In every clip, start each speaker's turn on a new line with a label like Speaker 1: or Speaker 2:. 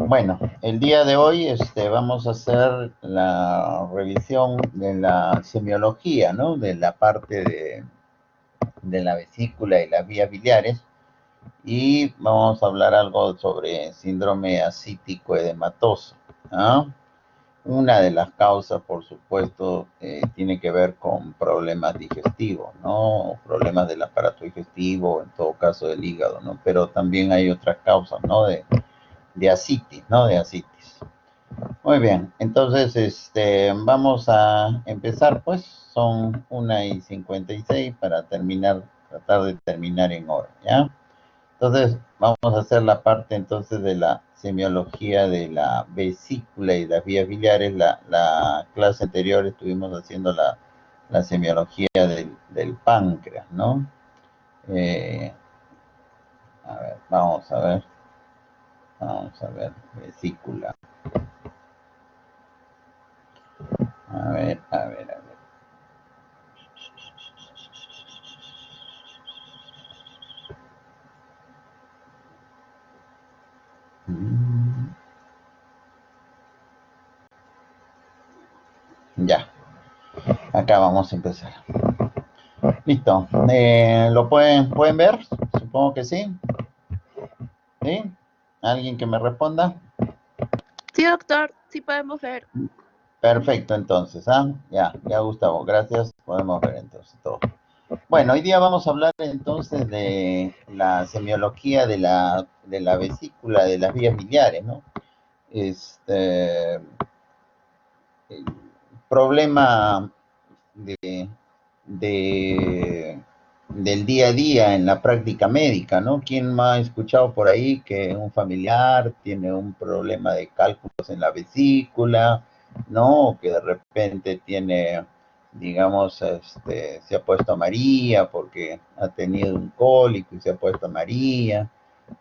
Speaker 1: Bueno, el día de hoy vamos a hacer la revisión de la semiología, ¿no? De la parte de la vesícula y las vías biliares. Y vamos a hablar algo sobre síndrome ascítico edematoso, ¿no? Una de las causas, por supuesto, tiene que ver con problemas digestivos, ¿no? Problemas del aparato digestivo, en todo caso del hígado, ¿no? Pero también hay otras causas, ¿no? De ascitis, ¿no? De ascitis. Muy bien, entonces vamos a empezar, pues son 1:56 para terminar, tratar de terminar en hora, ¿ya? Entonces vamos a hacer la parte entonces de la semiología de la vesícula y las vías biliares. La clase anterior estuvimos haciendo la semiología del páncreas, ¿no? A ver, vamos a ver, vesícula. A ver, a ver, a ver. Ya, acá vamos a empezar. Listo. ¿Lo pueden ver? Supongo que sí. ¿Sí? ¿Alguien que me responda?
Speaker 2: Sí, doctor, sí podemos ver.
Speaker 1: Perfecto, entonces, Ya, Gustavo, gracias. Podemos ver entonces todo. Bueno, hoy día vamos a hablar entonces de la semiología de la vesícula, de las vías biliares, ¿no? El problema de, del día a día en la práctica médica, ¿no? ¿Quién más ha escuchado por ahí que un familiar tiene un problema de cálculos en la vesícula, ¿no? O que de repente tiene, digamos, se ha puesto amarilla porque ha tenido un cólico y se ha puesto amarilla,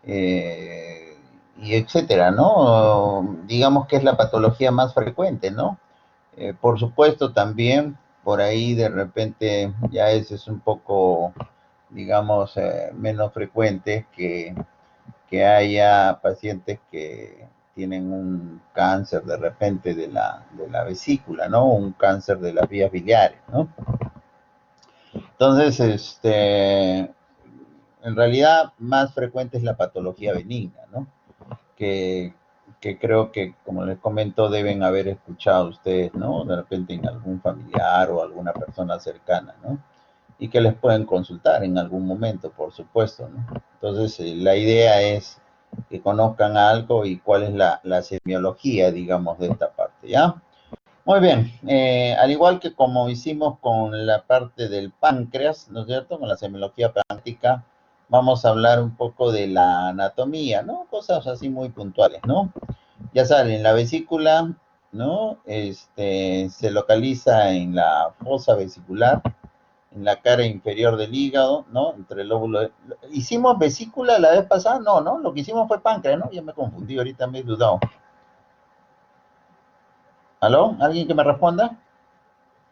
Speaker 1: y etcétera, ¿no? Digamos que es la patología más frecuente, ¿no? Por supuesto, también por ahí de repente ya ese es un poco, digamos, menos frecuente que haya pacientes que tienen un cáncer de repente de la vesícula, ¿no? Un cáncer de las vías biliares, ¿no? Entonces, en realidad más frecuente es la patología benigna, ¿no? Que, que creo que, como les comento, deben haber escuchado ustedes, ¿no? De repente en algún familiar o alguna persona cercana, ¿no? Y que les pueden consultar en algún momento, por supuesto, ¿no? Entonces, la idea es que conozcan algo y cuál es la semiología, digamos, de esta parte, ¿ya? Muy bien, al igual que como hicimos con la parte del páncreas, ¿no es cierto? Con la semiología práctica, vamos a hablar un poco de la anatomía, ¿no? Cosas así muy puntuales, ¿no? Ya saben, la vesícula, ¿no? Se localiza en la fosa vesicular, en la cara inferior del hígado, ¿no? Entre el lóbulo. ¿Hicimos vesícula la vez pasada? No, ¿no? Lo que hicimos fue páncreas, ¿no? Ya me confundí, ahorita me he dudado. ¿Aló? ¿Alguien que me responda?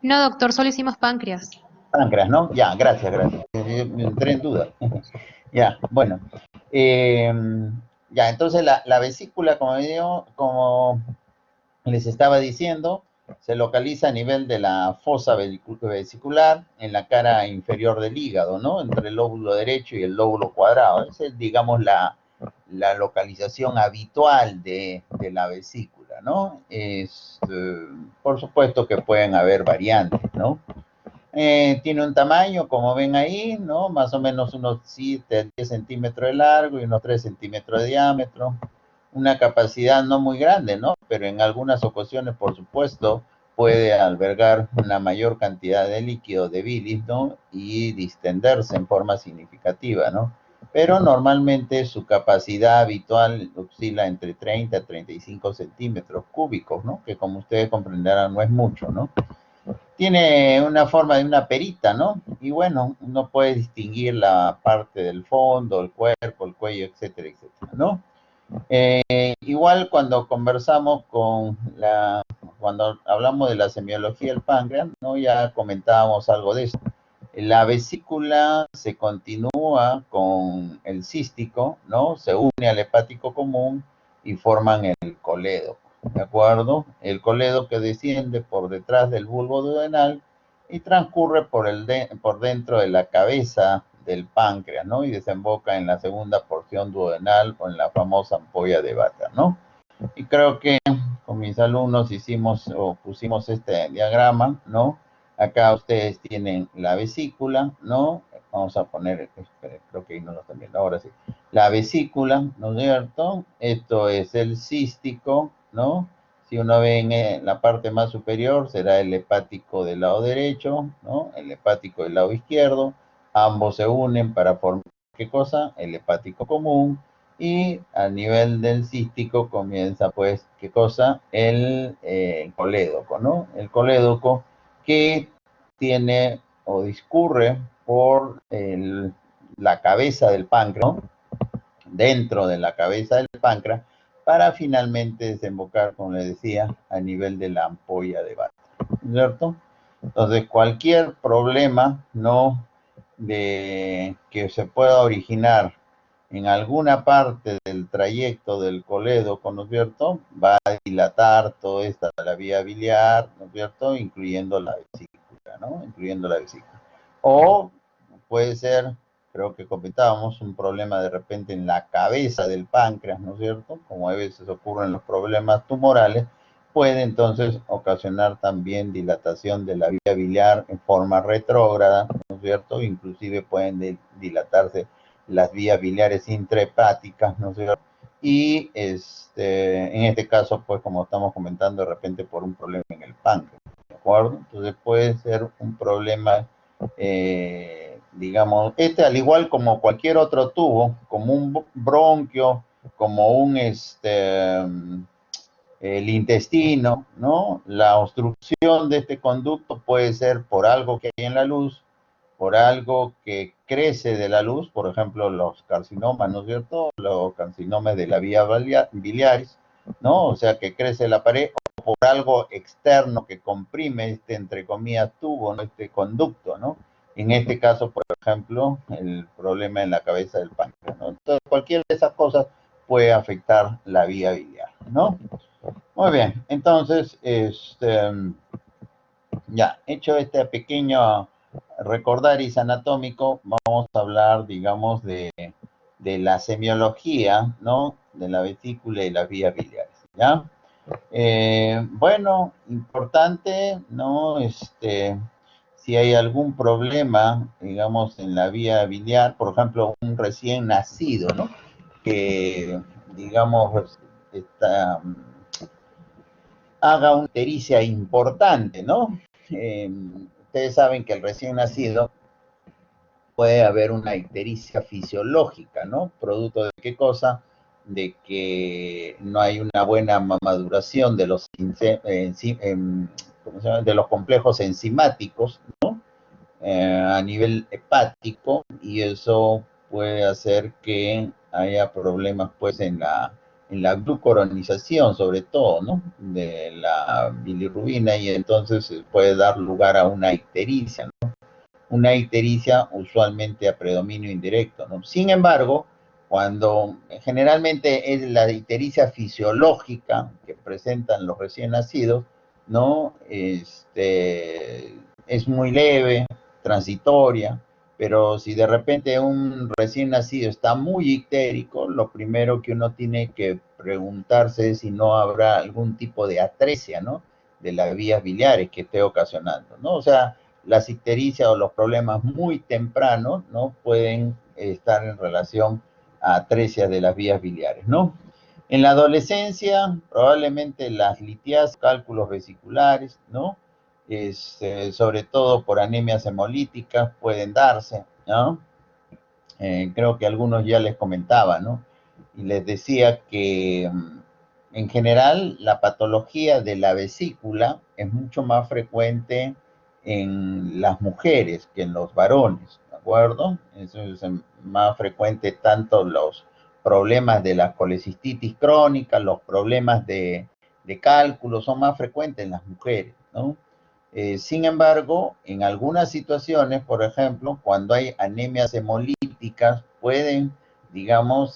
Speaker 3: No, doctor, solo hicimos páncreas.
Speaker 1: Páncreas, ¿no? Ya, gracias, gracias. Me entré en duda. Ya, bueno. Ya, entonces la vesícula, como les estaba diciendo, se localiza a nivel de la fosa vesicular en la cara inferior del hígado, ¿no? Entre el lóbulo derecho y el lóbulo cuadrado. Esa es, digamos, la localización habitual de la vesícula, ¿no? Por supuesto que pueden haber variantes, ¿no? Tiene un tamaño, como ven ahí, ¿no? Más o menos unos 7 a 10 centímetros de largo y unos 3 centímetros de diámetro. Una capacidad no muy grande, ¿no? Pero en algunas ocasiones, por supuesto, puede albergar una mayor cantidad de líquido de bilis, ¿no? Y distenderse en forma significativa, ¿no? Pero normalmente su capacidad habitual oscila entre 30 a 35 centímetros cúbicos, ¿no? Que como ustedes comprenderán no es mucho, ¿no? Tiene una forma de una perita, ¿no? Y bueno, uno puede distinguir la parte del fondo, el cuerpo, el cuello, etcétera, etcétera, ¿no? Igual cuando conversamos cuando hablamos de la semiología del páncreas, ¿no? Ya comentábamos algo de eso. La vesícula se continúa con el cístico, ¿no? Se une al hepático común y forman el colédoco, ¿de acuerdo? El colédoco que desciende por detrás del bulbo duodenal y transcurre por dentro de la cabeza del páncreas, ¿no? Y desemboca en la segunda porción duodenal o en la famosa ampolla de Bata, ¿no? Y creo que con mis alumnos hicimos o pusimos este diagrama, ¿no? Acá ustedes tienen la vesícula, ¿no? Vamos a poner, creo que ahí no lo están viendo, ahora sí. La vesícula, ¿no es cierto? Esto es el cístico, ¿no? Si uno ve en la parte más superior, será el hepático del lado derecho, ¿no? El hepático del lado izquierdo. Ambos se unen para formar, ¿qué cosa? El hepático común. Y a nivel del cístico comienza, pues, ¿qué cosa? El colédoco, ¿no? El colédoco que tiene o discurre por la cabeza del páncreas, ¿no? Dentro de la cabeza del páncreas, para finalmente desembocar, como les decía, a nivel de la ampolla de Bata, ¿cierto? Entonces, cualquier problema, ¿no? De que se pueda originar en alguna parte del trayecto del colédoco, ¿no es cierto? Va a dilatar toda la vía biliar, ¿no es cierto? Incluyendo la vesícula, ¿no? Incluyendo la vesícula. O puede ser, creo que comentábamos, un problema de repente en la cabeza del páncreas, ¿no es cierto? Como a veces ocurren los problemas tumorales, puede entonces ocasionar también dilatación de la vía biliar en forma retrógrada, ¿no es cierto? Inclusive pueden dilatarse las vías biliares intrahepáticas, ¿no es cierto? Y en este caso, pues como estamos comentando, de repente por un problema en el páncreas, ¿de acuerdo? Entonces puede ser un problema, digamos, al igual como cualquier otro tubo, como un bronquio, como el intestino, ¿no? La obstrucción de este conducto puede ser por algo que hay en la luz, por algo que crece de la luz, por ejemplo, los carcinomas, ¿no es cierto? Los carcinomas de la vía biliaris, ¿no? O sea, que crece la pared, o por algo externo que comprime entre comillas, tubo, ¿no? Este conducto, ¿no? En este caso, por ejemplo, el problema en la cabeza del páncreas, ¿no? Entonces, cualquiera de esas cosas puede afectar la vía biliar, ¿no? Muy bien, entonces, ya, hecho este pequeño recordaris anatómico, vamos a hablar, digamos, de la semiología, ¿no? De la vesícula y las vías biliares, ¿ya? Bueno, importante, ¿no? Si hay algún problema, digamos, en la vía biliar, por ejemplo, un recién nacido, ¿no? Que, digamos, haga una ictericia importante, ¿no? Ustedes saben que el recién nacido puede haber una ictericia fisiológica, ¿no? ¿Producto de qué cosa? De que no hay una buena maduración de los, ¿cómo se llama? De los complejos enzimáticos, ¿no? A nivel hepático, y eso puede hacer que haya problemas, pues, en la glucoronización, sobre todo, ¿no? De la bilirrubina, y entonces puede dar lugar a una ictericia, ¿no? Una ictericia usualmente a predominio indirecto, ¿no? Sin embargo, cuando generalmente es la ictericia fisiológica que presentan los recién nacidos, ¿no? Es muy leve, transitoria, pero si de repente un recién nacido está muy ictérico, lo primero que uno tiene que preguntarse es si no habrá algún tipo de atresia, ¿no? De las vías biliares que esté ocasionando, ¿no? O sea, las ictericias o los problemas muy tempranos, ¿no? Pueden estar en relación a atresias de las vías biliares, ¿no? En la adolescencia, probablemente las litiasis, cálculos vesiculares, ¿no? Sobre todo por anemias hemolíticas pueden darse, ¿no? Creo que algunos ya les comentaba, ¿no? Y les decía que en general la patología de la vesícula es mucho más frecuente en las mujeres que en los varones, ¿de acuerdo? Eso es más frecuente tanto los problemas de la colecistitis crónica, los problemas de cálculo son más frecuentes en las mujeres, ¿no? Sin embargo, en algunas situaciones, por ejemplo, cuando hay anemias hemolíticas, pueden, digamos,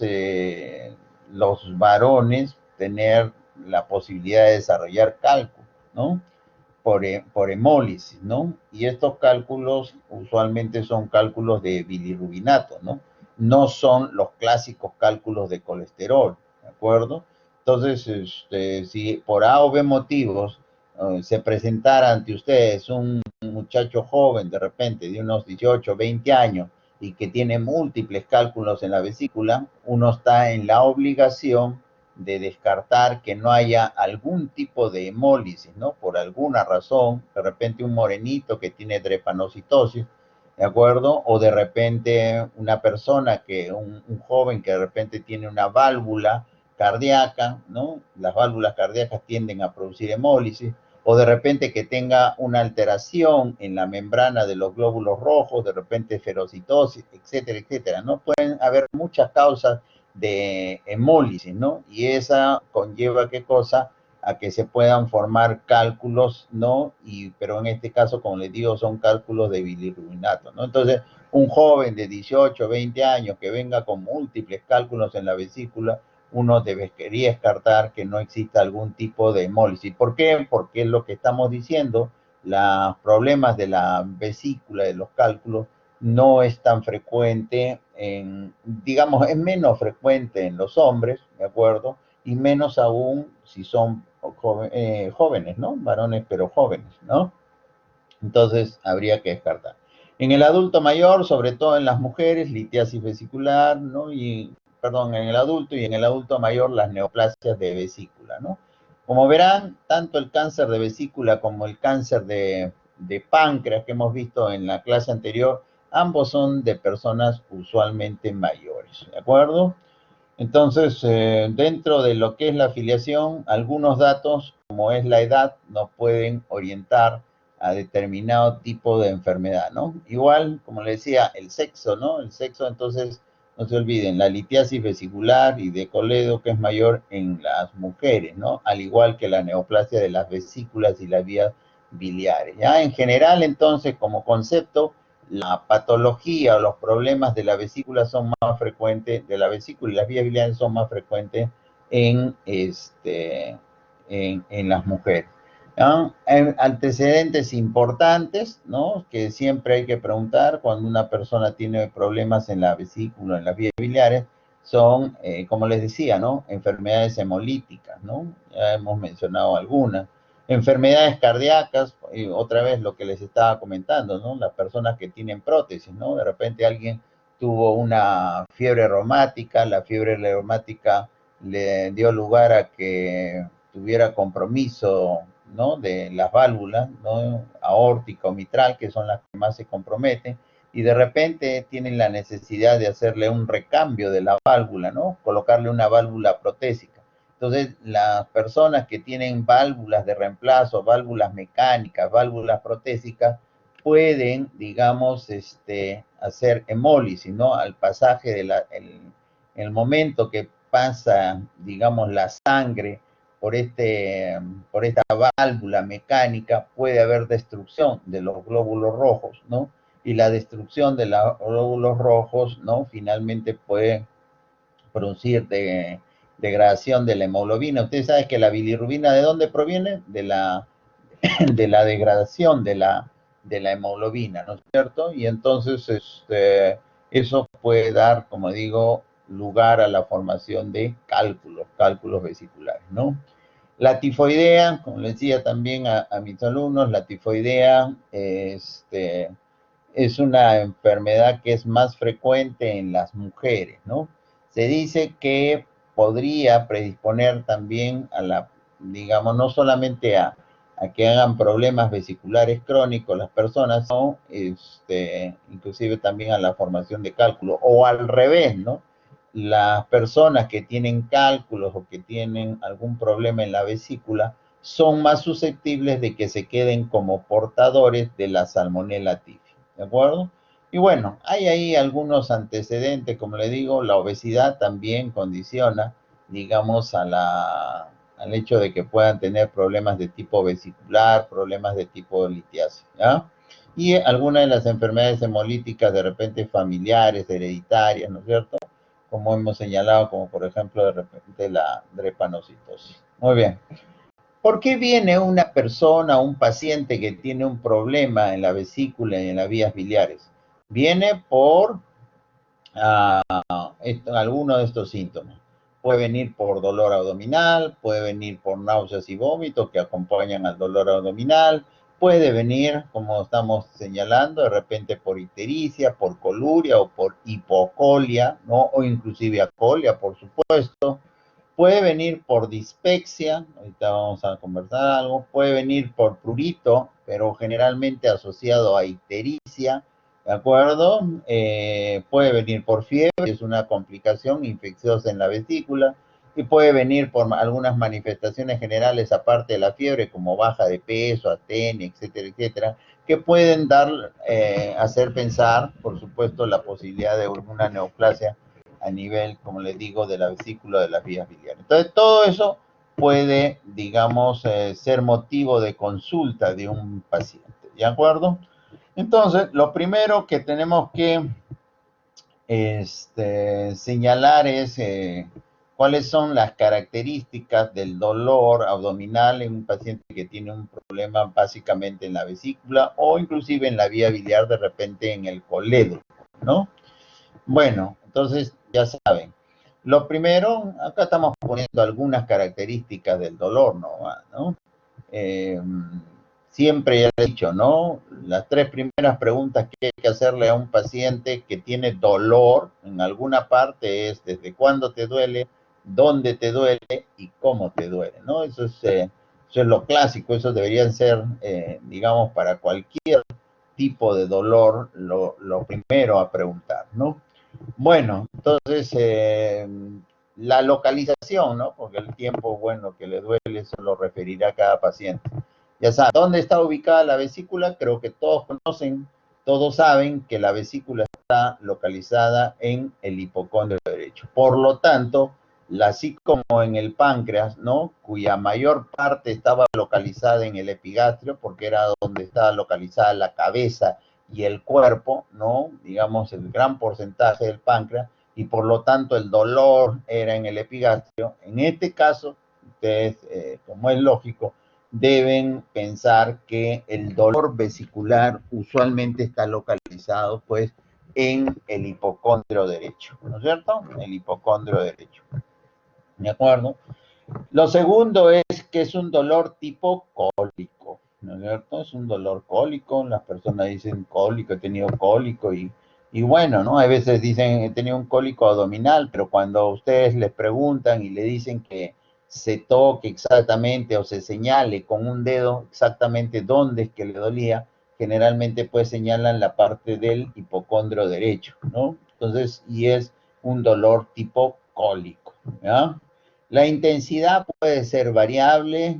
Speaker 1: los varones tener la posibilidad de desarrollar cálculo, ¿no? Por hemólisis, ¿no? Y estos cálculos usualmente son cálculos de bilirrubinato, ¿no? No son los clásicos cálculos de colesterol, ¿de acuerdo? Entonces, si por A o B motivos se presentara ante ustedes un muchacho joven de repente de unos 18, 20 años y que tiene múltiples cálculos en la vesícula, uno está en la obligación de descartar que no haya algún tipo de hemólisis, ¿no? Por alguna razón, de repente un morenito que tiene drepanocitosis, ¿de acuerdo? O de repente una persona un joven que de repente tiene una válvula cardíaca, ¿no? Las válvulas cardíacas tienden a producir hemólisis, o de repente que tenga una alteración en la membrana de los glóbulos rojos, de repente ferocitosis, etcétera, etcétera, ¿no? Pueden haber muchas causas de hemólisis, ¿no? Y esa conlleva, ¿qué cosa? A que se puedan formar cálculos, ¿no? Pero en este caso, como les digo, son cálculos de bilirrubinato, ¿no? Entonces, un joven de 18, 20 años que venga con múltiples cálculos en la vesícula, uno debería descartar que no exista algún tipo de hemólisis. ¿Por qué? Porque es lo que estamos diciendo, los problemas de la vesícula, de los cálculos, no es tan frecuente digamos, es menos frecuente en los hombres, ¿de acuerdo? Y menos aún si son jóvenes, ¿no? Varones, pero jóvenes, ¿no? Entonces, habría que descartar. En el adulto mayor, sobre todo en las mujeres, litiasis vesicular, ¿no? Perdón, en el adulto y en el adulto mayor, las neoplasias de vesícula, ¿no? Como verán, tanto el cáncer de vesícula como el cáncer de páncreas que hemos visto en la clase anterior, ambos son de personas usualmente mayores, ¿de acuerdo? Entonces, dentro de lo que es la afiliación, algunos datos, como es la edad, nos pueden orientar a determinado tipo de enfermedad, ¿no? Igual, como le decía, el sexo, ¿no? El sexo, entonces, no se olviden, la litiasis vesicular y de Coledo, que es mayor en las mujeres, ¿no? Al igual que la neoplasia de las vesículas y las vías biliares, ¿ya? En general, entonces, como concepto, la patología o los problemas de la vesícula son más frecuentes, de la vesícula y las vías biliares son más frecuentes en las mujeres. ¿No? Hay antecedentes importantes, ¿no? Que siempre hay que preguntar cuando una persona tiene problemas en la vesícula, en las vías biliares, son, como les decía, ¿no? Enfermedades hemolíticas, ¿no? Ya hemos mencionado algunas. Enfermedades cardíacas, otra vez lo que les estaba comentando, ¿no? Las personas que tienen prótesis, ¿no? De repente alguien tuvo una fiebre reumática, la fiebre reumática le dio lugar a que tuviera compromiso, ¿no? De las válvulas, ¿no? Aórtica o mitral, que son las que más se comprometen, y de repente tienen la necesidad de hacerle un recambio de la válvula, ¿no? Colocarle una válvula protésica. Entonces, las personas que tienen válvulas de reemplazo, válvulas mecánicas, válvulas protésicas, pueden, digamos, hacer hemólisis, ¿no? Al pasaje el momento que pasa, digamos, la sangre por esta válvula mecánica, puede haber destrucción de los glóbulos rojos, ¿no? Y la destrucción de los glóbulos rojos, ¿no? Finalmente puede producir degradación de la hemoglobina. Ustedes saben que la bilirrubina, ¿de dónde proviene? De la degradación de la hemoglobina, ¿no es cierto? Y entonces eso puede dar, como digo, lugar a la formación de cálculos vesiculares, ¿no? La tifoidea, como les decía también a mis alumnos, la tifoidea es una enfermedad que es más frecuente en las mujeres, ¿no? Se dice que podría predisponer también digamos, no solamente a que hagan problemas vesiculares crónicos las personas, sino inclusive también a la formación de cálculos, o al revés, ¿no? Las personas que tienen cálculos o que tienen algún problema en la vesícula son más susceptibles de que se queden como portadores de la salmonella tifi. ¿De acuerdo? Y bueno, hay ahí algunos antecedentes, como le digo, la obesidad también condiciona, digamos, al hecho de que puedan tener problemas de tipo vesicular, problemas de tipo litiasis, ¿ya? Y algunas de las enfermedades hemolíticas de repente familiares, hereditarias, ¿no es cierto? Como hemos señalado, como por ejemplo de repente la drepanocitosis. Muy bien. ¿Por qué viene una persona, un paciente que tiene un problema en la vesícula y en las vías biliares? Viene por alguno de estos síntomas. Puede venir por dolor abdominal, puede venir por náuseas y vómitos que acompañan al dolor abdominal, puede venir, como estamos señalando, de repente por ictericia, por coluria o por hipocolia, ¿no? O inclusive acolia, por supuesto. Puede venir por dispepsia, ahorita vamos a conversar algo. Puede venir por prurito, pero generalmente asociado a ictericia, ¿de acuerdo? Puede venir por fiebre, es una complicación infecciosa en la vesícula, y puede venir por algunas manifestaciones generales aparte de la fiebre, como baja de peso, astenia, etcétera, etcétera, que pueden hacer pensar, por supuesto, la posibilidad de una neoplasia a nivel, como les digo, de la vesícula de las vías biliares. Entonces, todo eso puede, digamos, ser motivo de consulta de un paciente, ¿de acuerdo? Entonces, lo primero que tenemos que señalar es cuáles son las características del dolor abdominal en un paciente que tiene un problema básicamente en la vesícula o inclusive en la vía biliar, de repente en el colédoco, ¿no? Bueno, entonces ya saben. Lo primero, acá estamos poniendo algunas características del dolor, ¿no? Eh, Siempre ya he dicho, ¿no? Las tres primeras preguntas que hay que hacerle a un paciente que tiene dolor en alguna parte es desde cuándo te duele, dónde te duele y cómo te duele, ¿no? Eso es lo clásico, eso deberían ser, digamos, para cualquier tipo de dolor, lo primero a preguntar, ¿no? Bueno, entonces la localización, ¿no? Porque el tiempo, bueno, que le duele, eso lo referirá a cada paciente. Ya saben, ¿dónde está ubicada la vesícula? Creo que todos conocen, todos saben que la vesícula está localizada en el hipocondrio derecho. Por lo tanto, así como en el páncreas, ¿no? Cuya mayor parte estaba localizada en el epigastrio, porque era donde estaba localizada la cabeza y el cuerpo, ¿no? Digamos, el gran porcentaje del páncreas, y por lo tanto el dolor era en el epigastrio. En este caso, ustedes, como es lógico, deben pensar que el dolor vesicular usualmente está localizado, pues, en el hipocondrio derecho, ¿no es cierto? El hipocondrio derecho. ¿De acuerdo? Lo segundo es que es un dolor tipo cólico, ¿no es cierto? Es un dolor cólico, las personas dicen cólico, he tenido cólico y bueno, ¿no? A veces dicen he tenido un cólico abdominal, pero cuando ustedes les preguntan y le dicen que se toque exactamente o se señale con un dedo exactamente dónde es que le dolía, generalmente pues señalan la parte del hipocondrio derecho, ¿no? Entonces, y es un dolor tipo cólico, ¿ya? La intensidad puede ser variable,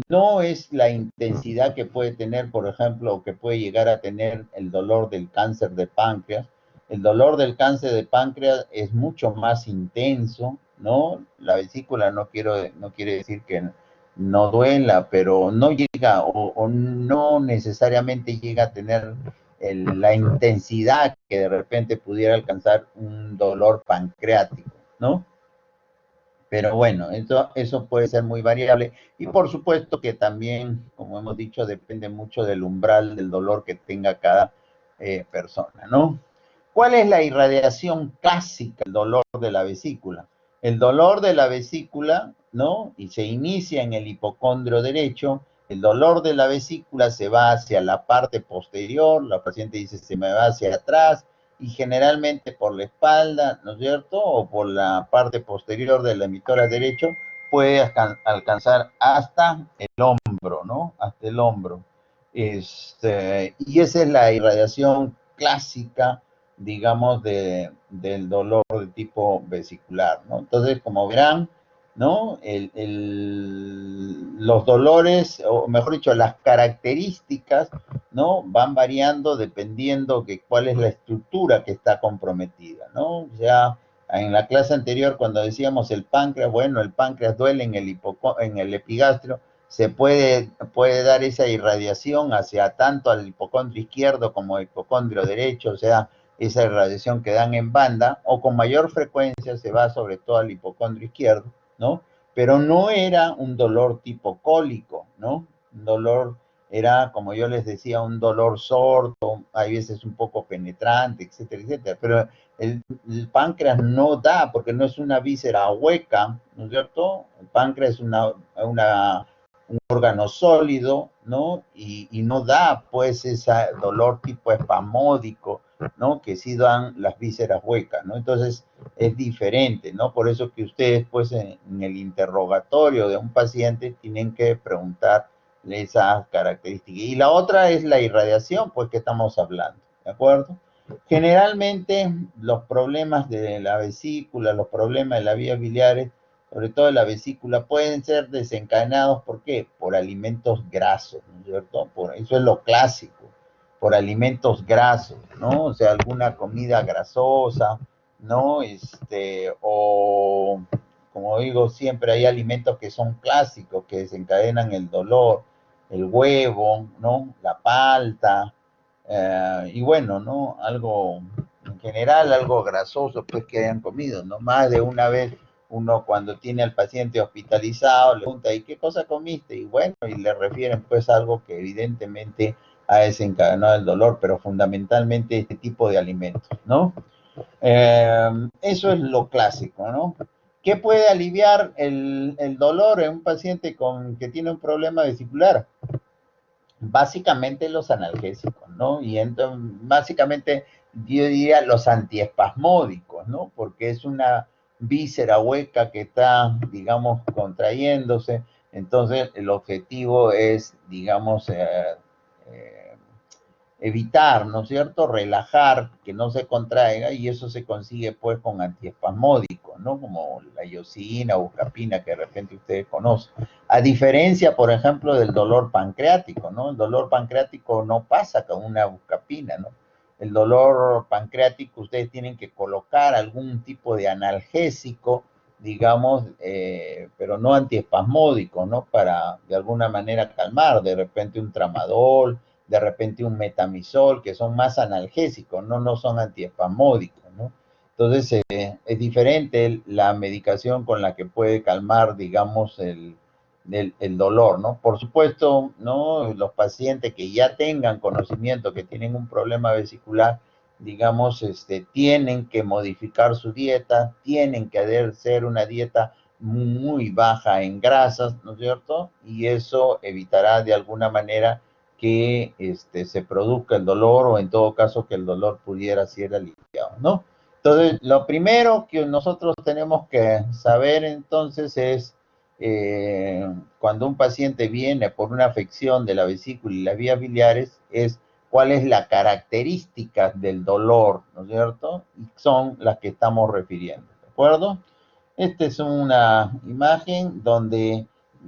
Speaker 1: no es la intensidad que puede tener, por ejemplo, o que puede llegar a tener el dolor del cáncer de páncreas. El dolor del cáncer de páncreas es mucho más intenso, ¿no? La vesícula no quiere decir que no duela, pero no llega o no necesariamente llega a tener la intensidad que de repente pudiera alcanzar un dolor pancreático, ¿no? Pero bueno, eso puede ser muy variable y por supuesto que también, como hemos dicho, depende mucho del umbral del dolor que tenga cada persona, ¿no? ¿Cuál es la irradiación clásica del dolor de la vesícula? El dolor de la vesícula, ¿no? Y se inicia en el hipocondrio derecho. El dolor de la vesícula se va hacia la parte posterior, la paciente dice se me va hacia atrás, y generalmente por la espalda, ¿no es cierto? O por la parte posterior del emitora derecho, puede alcanzar hasta el hombro, ¿no? Hasta el hombro. Y esa es la irradiación clásica, digamos, del dolor de tipo vesicular, ¿no? Entonces, como verán, ¿no? Los dolores, o mejor dicho, las características, ¿no? Van variando dependiendo de cuál es la estructura que está comprometida, ¿no? O sea, En la clase anterior, cuando decíamos el páncreas, bueno, el páncreas duele en el epigastrio, se puede dar esa irradiación hacia tanto al hipocondrio izquierdo como al hipocondrio derecho, o sea, esa irradiación que dan en banda, o con mayor frecuencia se va sobre todo al hipocondrio izquierdo, ¿no? Pero no era un dolor tipo cólico, ¿no? Un dolor era, como yo les decía, un dolor sordo, hay veces un poco penetrante, etcétera, etcétera, pero el páncreas no da, porque no es una víscera hueca, ¿no es cierto? El páncreas es un órgano sólido, ¿no? Y no da, pues, ese dolor tipo espasmódico, ¿no? Que sí dan las vísceras huecas, ¿no? Entonces, es diferente, ¿no? Por eso que ustedes, pues, en el interrogatorio de un paciente tienen que preguntar esas características. Y la otra es la irradiación, pues, que estamos hablando, ¿de acuerdo? Generalmente los problemas de la vesícula, los problemas de las vías biliares, sobre todo de la vesícula, pueden ser desencadenados, ¿por qué? Por alimentos grasos, ¿no es cierto? Eso es lo clásico, por alimentos grasos, ¿no? O sea, alguna comida grasosa, ¿no? O como digo, siempre hay alimentos que son clásicos, que desencadenan el dolor, el huevo, ¿no? La palta, y bueno, ¿no? Algo, en general, algo grasoso, pues, que hayan comido, ¿no? Más de una vez uno cuando tiene al paciente hospitalizado le pregunta, ¿y qué cosa comiste? Y bueno, y le refieren pues algo que evidentemente ha desencadenado el dolor, pero fundamentalmente este tipo de alimentos, ¿no? Eso es lo clásico, ¿no? ¿Qué puede aliviar el dolor en un paciente que tiene un problema vesicular? Básicamente los analgésicos, ¿no? Y entonces, básicamente yo diría los antiespasmódicos, ¿no? Porque es una víscera hueca que está, digamos, contrayéndose. Entonces, el objetivo es, digamos, eh, evitar, ¿no es cierto? Relajar, que no se contraiga, y eso se consigue pues con antiespasmódicos, ¿no? Como la iosina o buscapina que de repente ustedes conocen. A diferencia, por ejemplo, del dolor pancreático, ¿no? El dolor pancreático no pasa con una buscapina, ¿no? El dolor pancreático ustedes tienen que colocar algún tipo de analgésico, digamos, pero no antiespasmódico, ¿no? Para de alguna manera calmar, de repente un tramadol, de repente un metamizol, que son más analgésicos, no son antiespasmódicos, ¿no? Entonces, es diferente la medicación con la que puede calmar, digamos, el dolor, ¿no? Por supuesto, ¿no? Los pacientes que ya tengan conocimiento, que tienen un problema vesicular, digamos, tienen que modificar su dieta, tienen que hacer una dieta muy baja en grasas, ¿no es cierto? Y eso evitará de alguna manera que se produzca el dolor o en todo caso que el dolor pudiera ser aliviado, ¿no? Entonces, lo primero que nosotros tenemos que saber entonces es cuando un paciente viene por una afección de la vesícula y las vías biliares, es cuál es la característica del dolor, ¿no es cierto? Y son las que estamos refiriendo, ¿de acuerdo? Esta es una imagen donde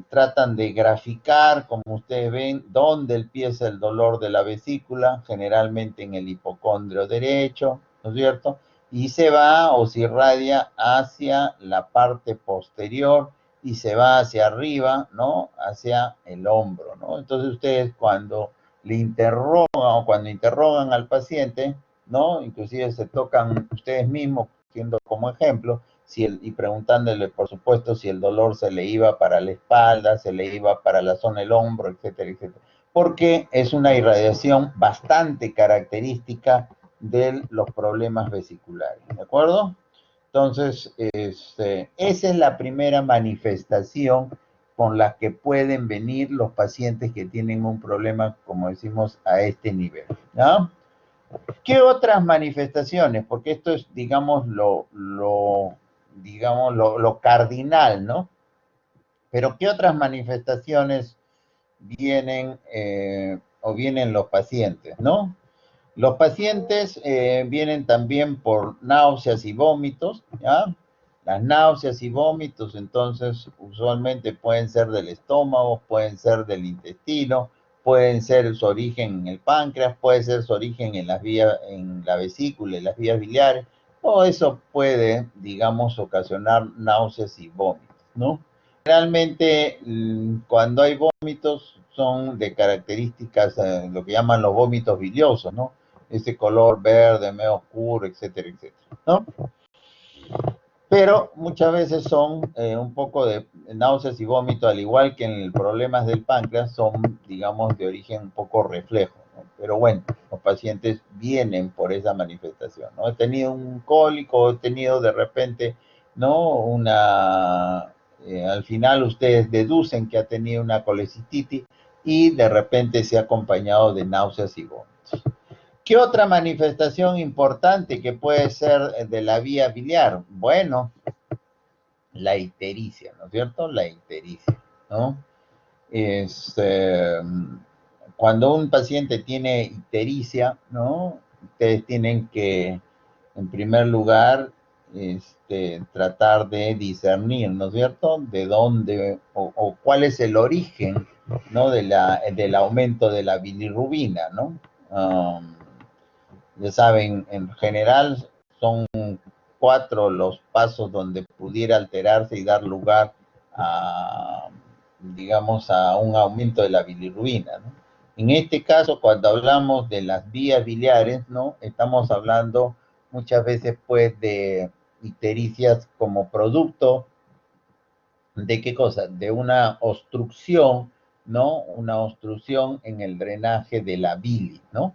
Speaker 1: tratan de graficar, como ustedes ven, dónde empieza el dolor de la vesícula, generalmente en el hipocondrio derecho, ¿no es cierto? Y se va o se irradia hacia la parte posterior y se va hacia arriba, ¿no? Hacia el hombro, ¿no? Entonces ustedes cuando le interrogan o cuando interrogan al paciente, ¿no? Inclusive se tocan ustedes mismos, siendo como ejemplo, y preguntándole, por supuesto, si el dolor se le iba para la espalda, se le iba para la zona del hombro, etcétera, etcétera. Porque es una irradiación bastante característica de los problemas vesiculares, ¿de acuerdo? Entonces, esa es la primera manifestación con la que pueden venir los pacientes que tienen un problema, como decimos, a este nivel, ¿no? ¿Qué otras manifestaciones? Porque esto es, digamos, lo cardinal, ¿no? Pero ¿qué otras manifestaciones vienen o vienen los pacientes, ¿no? Los pacientes vienen también por náuseas y vómitos, ¿ya? Las náuseas y vómitos, entonces, usualmente pueden ser del estómago, pueden ser del intestino, pueden ser su origen en el páncreas, puede ser su origen en las vías, en la vesícula, en las vías biliares, o eso puede, digamos, ocasionar náuseas y vómitos, ¿no? Realmente, cuando hay vómitos, son de características, lo que llaman los vómitos biliosos, ¿no? Ese color verde, medio oscuro, etcétera, etcétera, ¿no? Pero muchas veces son un poco de náuseas y vómitos, al igual que en el problemas del páncreas, son, digamos, de origen un poco reflejo, ¿no? Pero bueno, los pacientes vienen por esa manifestación, ¿no? He tenido un cólico, he tenido de repente, ¿no? Al final ustedes deducen que ha tenido una colecistitis y de repente se ha acompañado de náuseas y vómitos. ¿Qué otra manifestación importante que puede ser de la vía biliar? Bueno, la ictericia, ¿no es cierto? La ictericia, ¿no? Es, cuando un paciente tiene ictericia, ¿no? Ustedes tienen que, en primer lugar, tratar de discernir, ¿no es cierto? De dónde o cuál es el origen, ¿no? Del aumento de la bilirrubina, ¿no? Ya saben, en general son 4 los pasos donde pudiera alterarse y dar lugar a, digamos, a un aumento de la bilirrubina, ¿no? En este caso, cuando hablamos de las vías biliares, ¿no? Estamos hablando muchas veces, pues, de ictericias como producto de qué cosa, de una obstrucción, ¿no? Una obstrucción en el drenaje de la bilis, ¿no?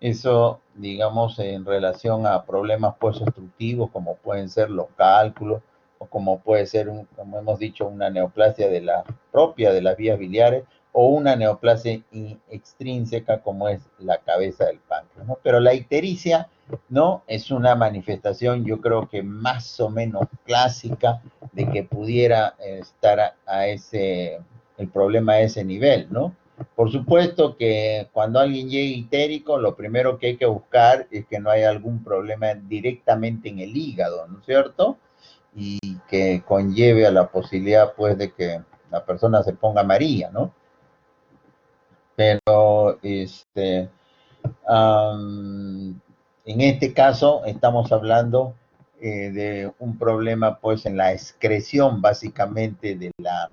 Speaker 1: Eso, digamos, en relación a problemas pues obstructivos, como pueden ser los cálculos, o como puede ser, como hemos dicho, una neoplasia de la propia de las vías biliares, o una neoplasia extrínseca, como es la cabeza del páncreas, ¿no? Pero la ictericia, ¿no? Es una manifestación, yo creo que más o menos clásica, de que pudiera estar el problema a ese nivel, ¿no? Por supuesto que cuando alguien llegue ictérico, lo primero que hay que buscar es que no haya algún problema directamente en el hígado, ¿no es cierto? Y que conlleve a la posibilidad, pues, de que la persona se ponga amarilla, ¿no? Pero, en este caso, estamos hablando de un problema, pues, en la excreción, básicamente, de la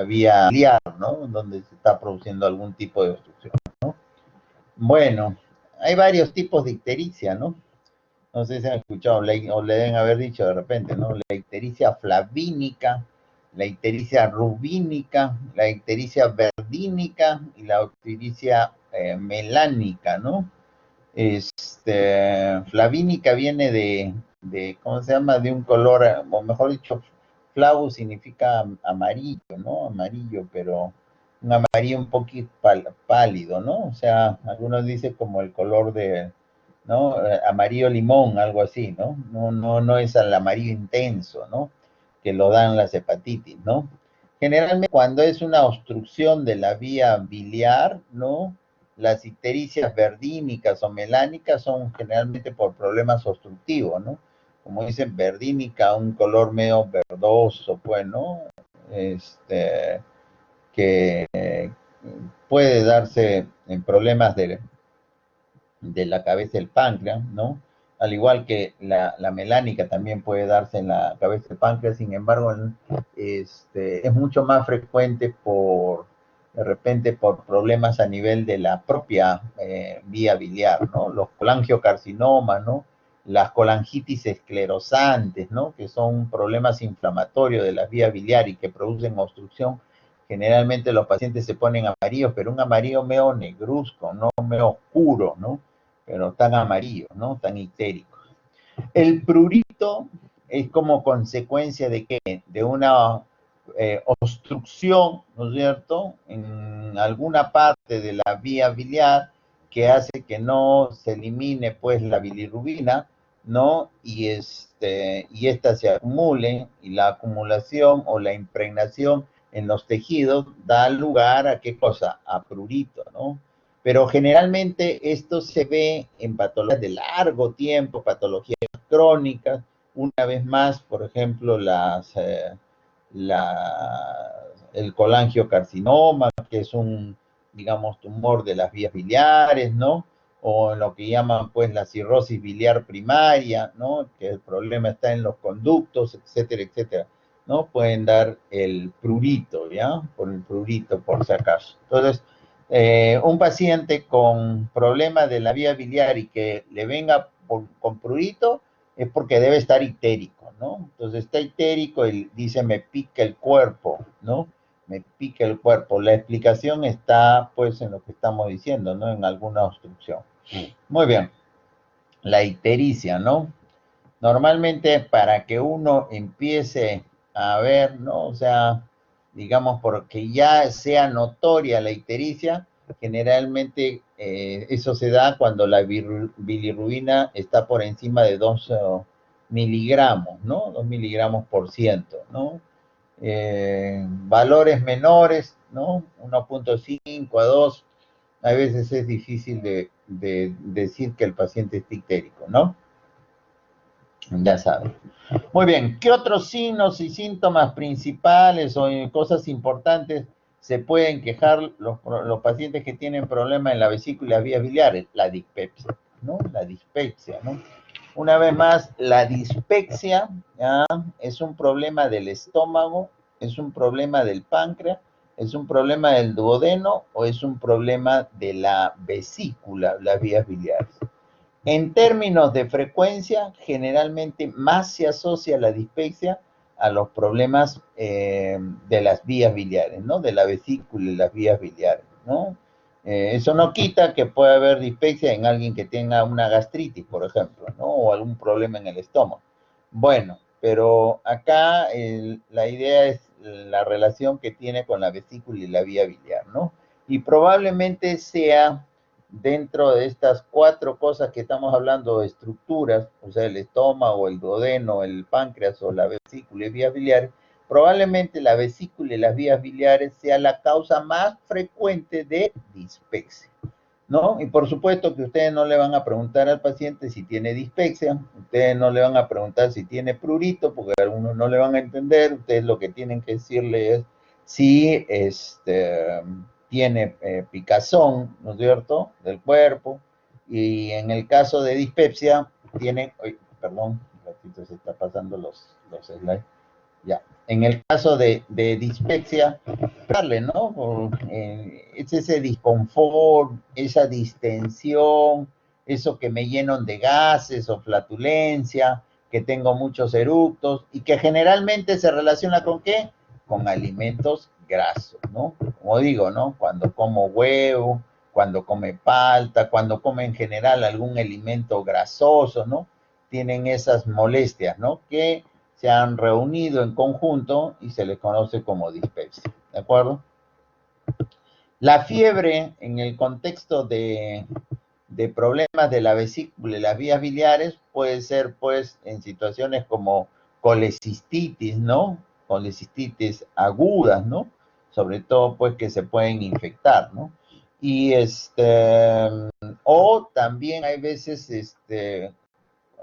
Speaker 1: vía biliar, ¿no? Donde se está produciendo algún tipo de obstrucción, ¿no? Bueno, hay varios tipos de ictericia, ¿no? No sé si han escuchado, o le deben haber dicho de repente, ¿no? La ictericia flavínica, la ictericia rubínica, la ictericia verdínica y la ictericia melánica, ¿no? Flavínica viene ¿cómo se llama? De un color, o mejor dicho, flavo significa amarillo, ¿no? Amarillo, pero un amarillo un poquito pálido, ¿no? O sea, algunos dicen como el color de, ¿no? Amarillo limón, algo así, ¿no? No es el amarillo intenso, ¿no? Que lo dan las hepatitis, ¿no? Generalmente cuando es una obstrucción de la vía biliar, ¿no? Las ictericias verdínicas o melánicas son generalmente por problemas obstructivos, ¿no? Como dicen, verdínica, un color medio verdoso, pues, ¿no? Que puede darse en problemas de la cabeza del páncreas, ¿no? Al igual que la melánica también puede darse en la cabeza del páncreas, sin embargo, es mucho más frecuente de repente, por problemas a nivel de la propia vía biliar, ¿no? Los colangiocarcinomas, ¿no? Las colangitis esclerosantes, ¿no? Que son problemas inflamatorios de la vía biliar y que producen obstrucción. Generalmente los pacientes se ponen amarillos, pero un amarillo medio negruzco, no medio oscuro, ¿no? Pero tan amarillo, ¿no? Tan ictérico. El prurito es como consecuencia de qué? De una obstrucción, ¿no es cierto? En alguna parte de la vía biliar que hace que no se elimine pues la bilirrubina, ¿no? Y esta se acumule y la acumulación o la impregnación en los tejidos da lugar a qué cosa? A prurito, ¿no? Pero generalmente esto se ve en patologías de largo tiempo, patologías crónicas, una vez más, por ejemplo, el colangiocarcinoma, que es un, digamos, tumor de las vías biliares, ¿no? o en lo que llaman pues la cirrosis biliar primaria, ¿no? Que el problema está en los conductos, etcétera, etcétera, ¿no? Pueden dar el prurito, ¿ya? Por el prurito, por si acaso. Entonces, un paciente con problemas de la vía biliar y que le venga con prurito es porque debe estar ictérico, ¿no? Entonces está ictérico y dice me pica el cuerpo, ¿no? Me pica el cuerpo. La explicación está pues en lo que estamos diciendo, ¿no? En alguna obstrucción. Muy bien. La ictericia, ¿no? Normalmente para que uno empiece a ver, ¿no? O sea, digamos, porque ya sea notoria la ictericia, generalmente eso se da cuando la bilirrubina está por encima de 2 miligramos, ¿no? 2 miligramos por ciento, ¿no? Valores menores, ¿no? 1.5 a 2, a veces es difícil de decir que el paciente es ictérico, ¿no? Ya saben. Muy bien, ¿qué otros signos y síntomas principales o cosas importantes se pueden quejar los pacientes que tienen problemas en la vesícula y las vías biliares? La dispepsia, ¿no? La dispepsia, ¿no? Una vez más, la dispepsia, ¿ya? Es un problema del estómago, es un problema del páncreas, es un problema del duodeno o es un problema de la vesícula, las vías biliares. En términos de frecuencia, generalmente más se asocia la dispepsia a los problemas de las vías biliares, ¿no? De la vesícula y las vías biliares, ¿no? Eso no quita que pueda haber dispepsia en alguien que tenga una gastritis, por ejemplo, ¿no? O algún problema en el estómago. Bueno, pero acá la idea es la relación que tiene con la vesícula y la vía biliar, ¿no? Y probablemente sea dentro de estas 4 cosas que estamos hablando, de estructuras, o sea, el estómago, el duodeno, el páncreas o la vesícula y vías biliares, probablemente la vesícula y las vías biliares sea la causa más frecuente de dispepsia, ¿no? Y por supuesto que ustedes no le van a preguntar al paciente si tiene dispepsia, ustedes no le van a preguntar si tiene prurito, porque algunos no le van a entender, ustedes lo que tienen que decirle es si tiene picazón, ¿no es cierto?, del cuerpo, y en el caso de dispepsia, tiene, perdón, un ratito se está pasando los slides, ya. En el caso de dispepsia, darle, ¿no? Es ese disconfort, esa distensión, eso que me llenan de gases o flatulencia, que tengo muchos eructos y que generalmente se relaciona con ¿qué? Con alimentos grasos, ¿no? Como digo, ¿no? Cuando como huevo, cuando come palta, cuando come en general algún alimento grasoso, ¿no? Tienen esas molestias, ¿no? Que se han reunido en conjunto y se les conoce como dispepsia, ¿de acuerdo? La fiebre en el contexto de problemas de la vesícula y las vías biliares puede ser pues en situaciones como colecistitis, ¿no? Colecistitis agudas, ¿no? Sobre todo pues que se pueden infectar, ¿no? Y o también hay veces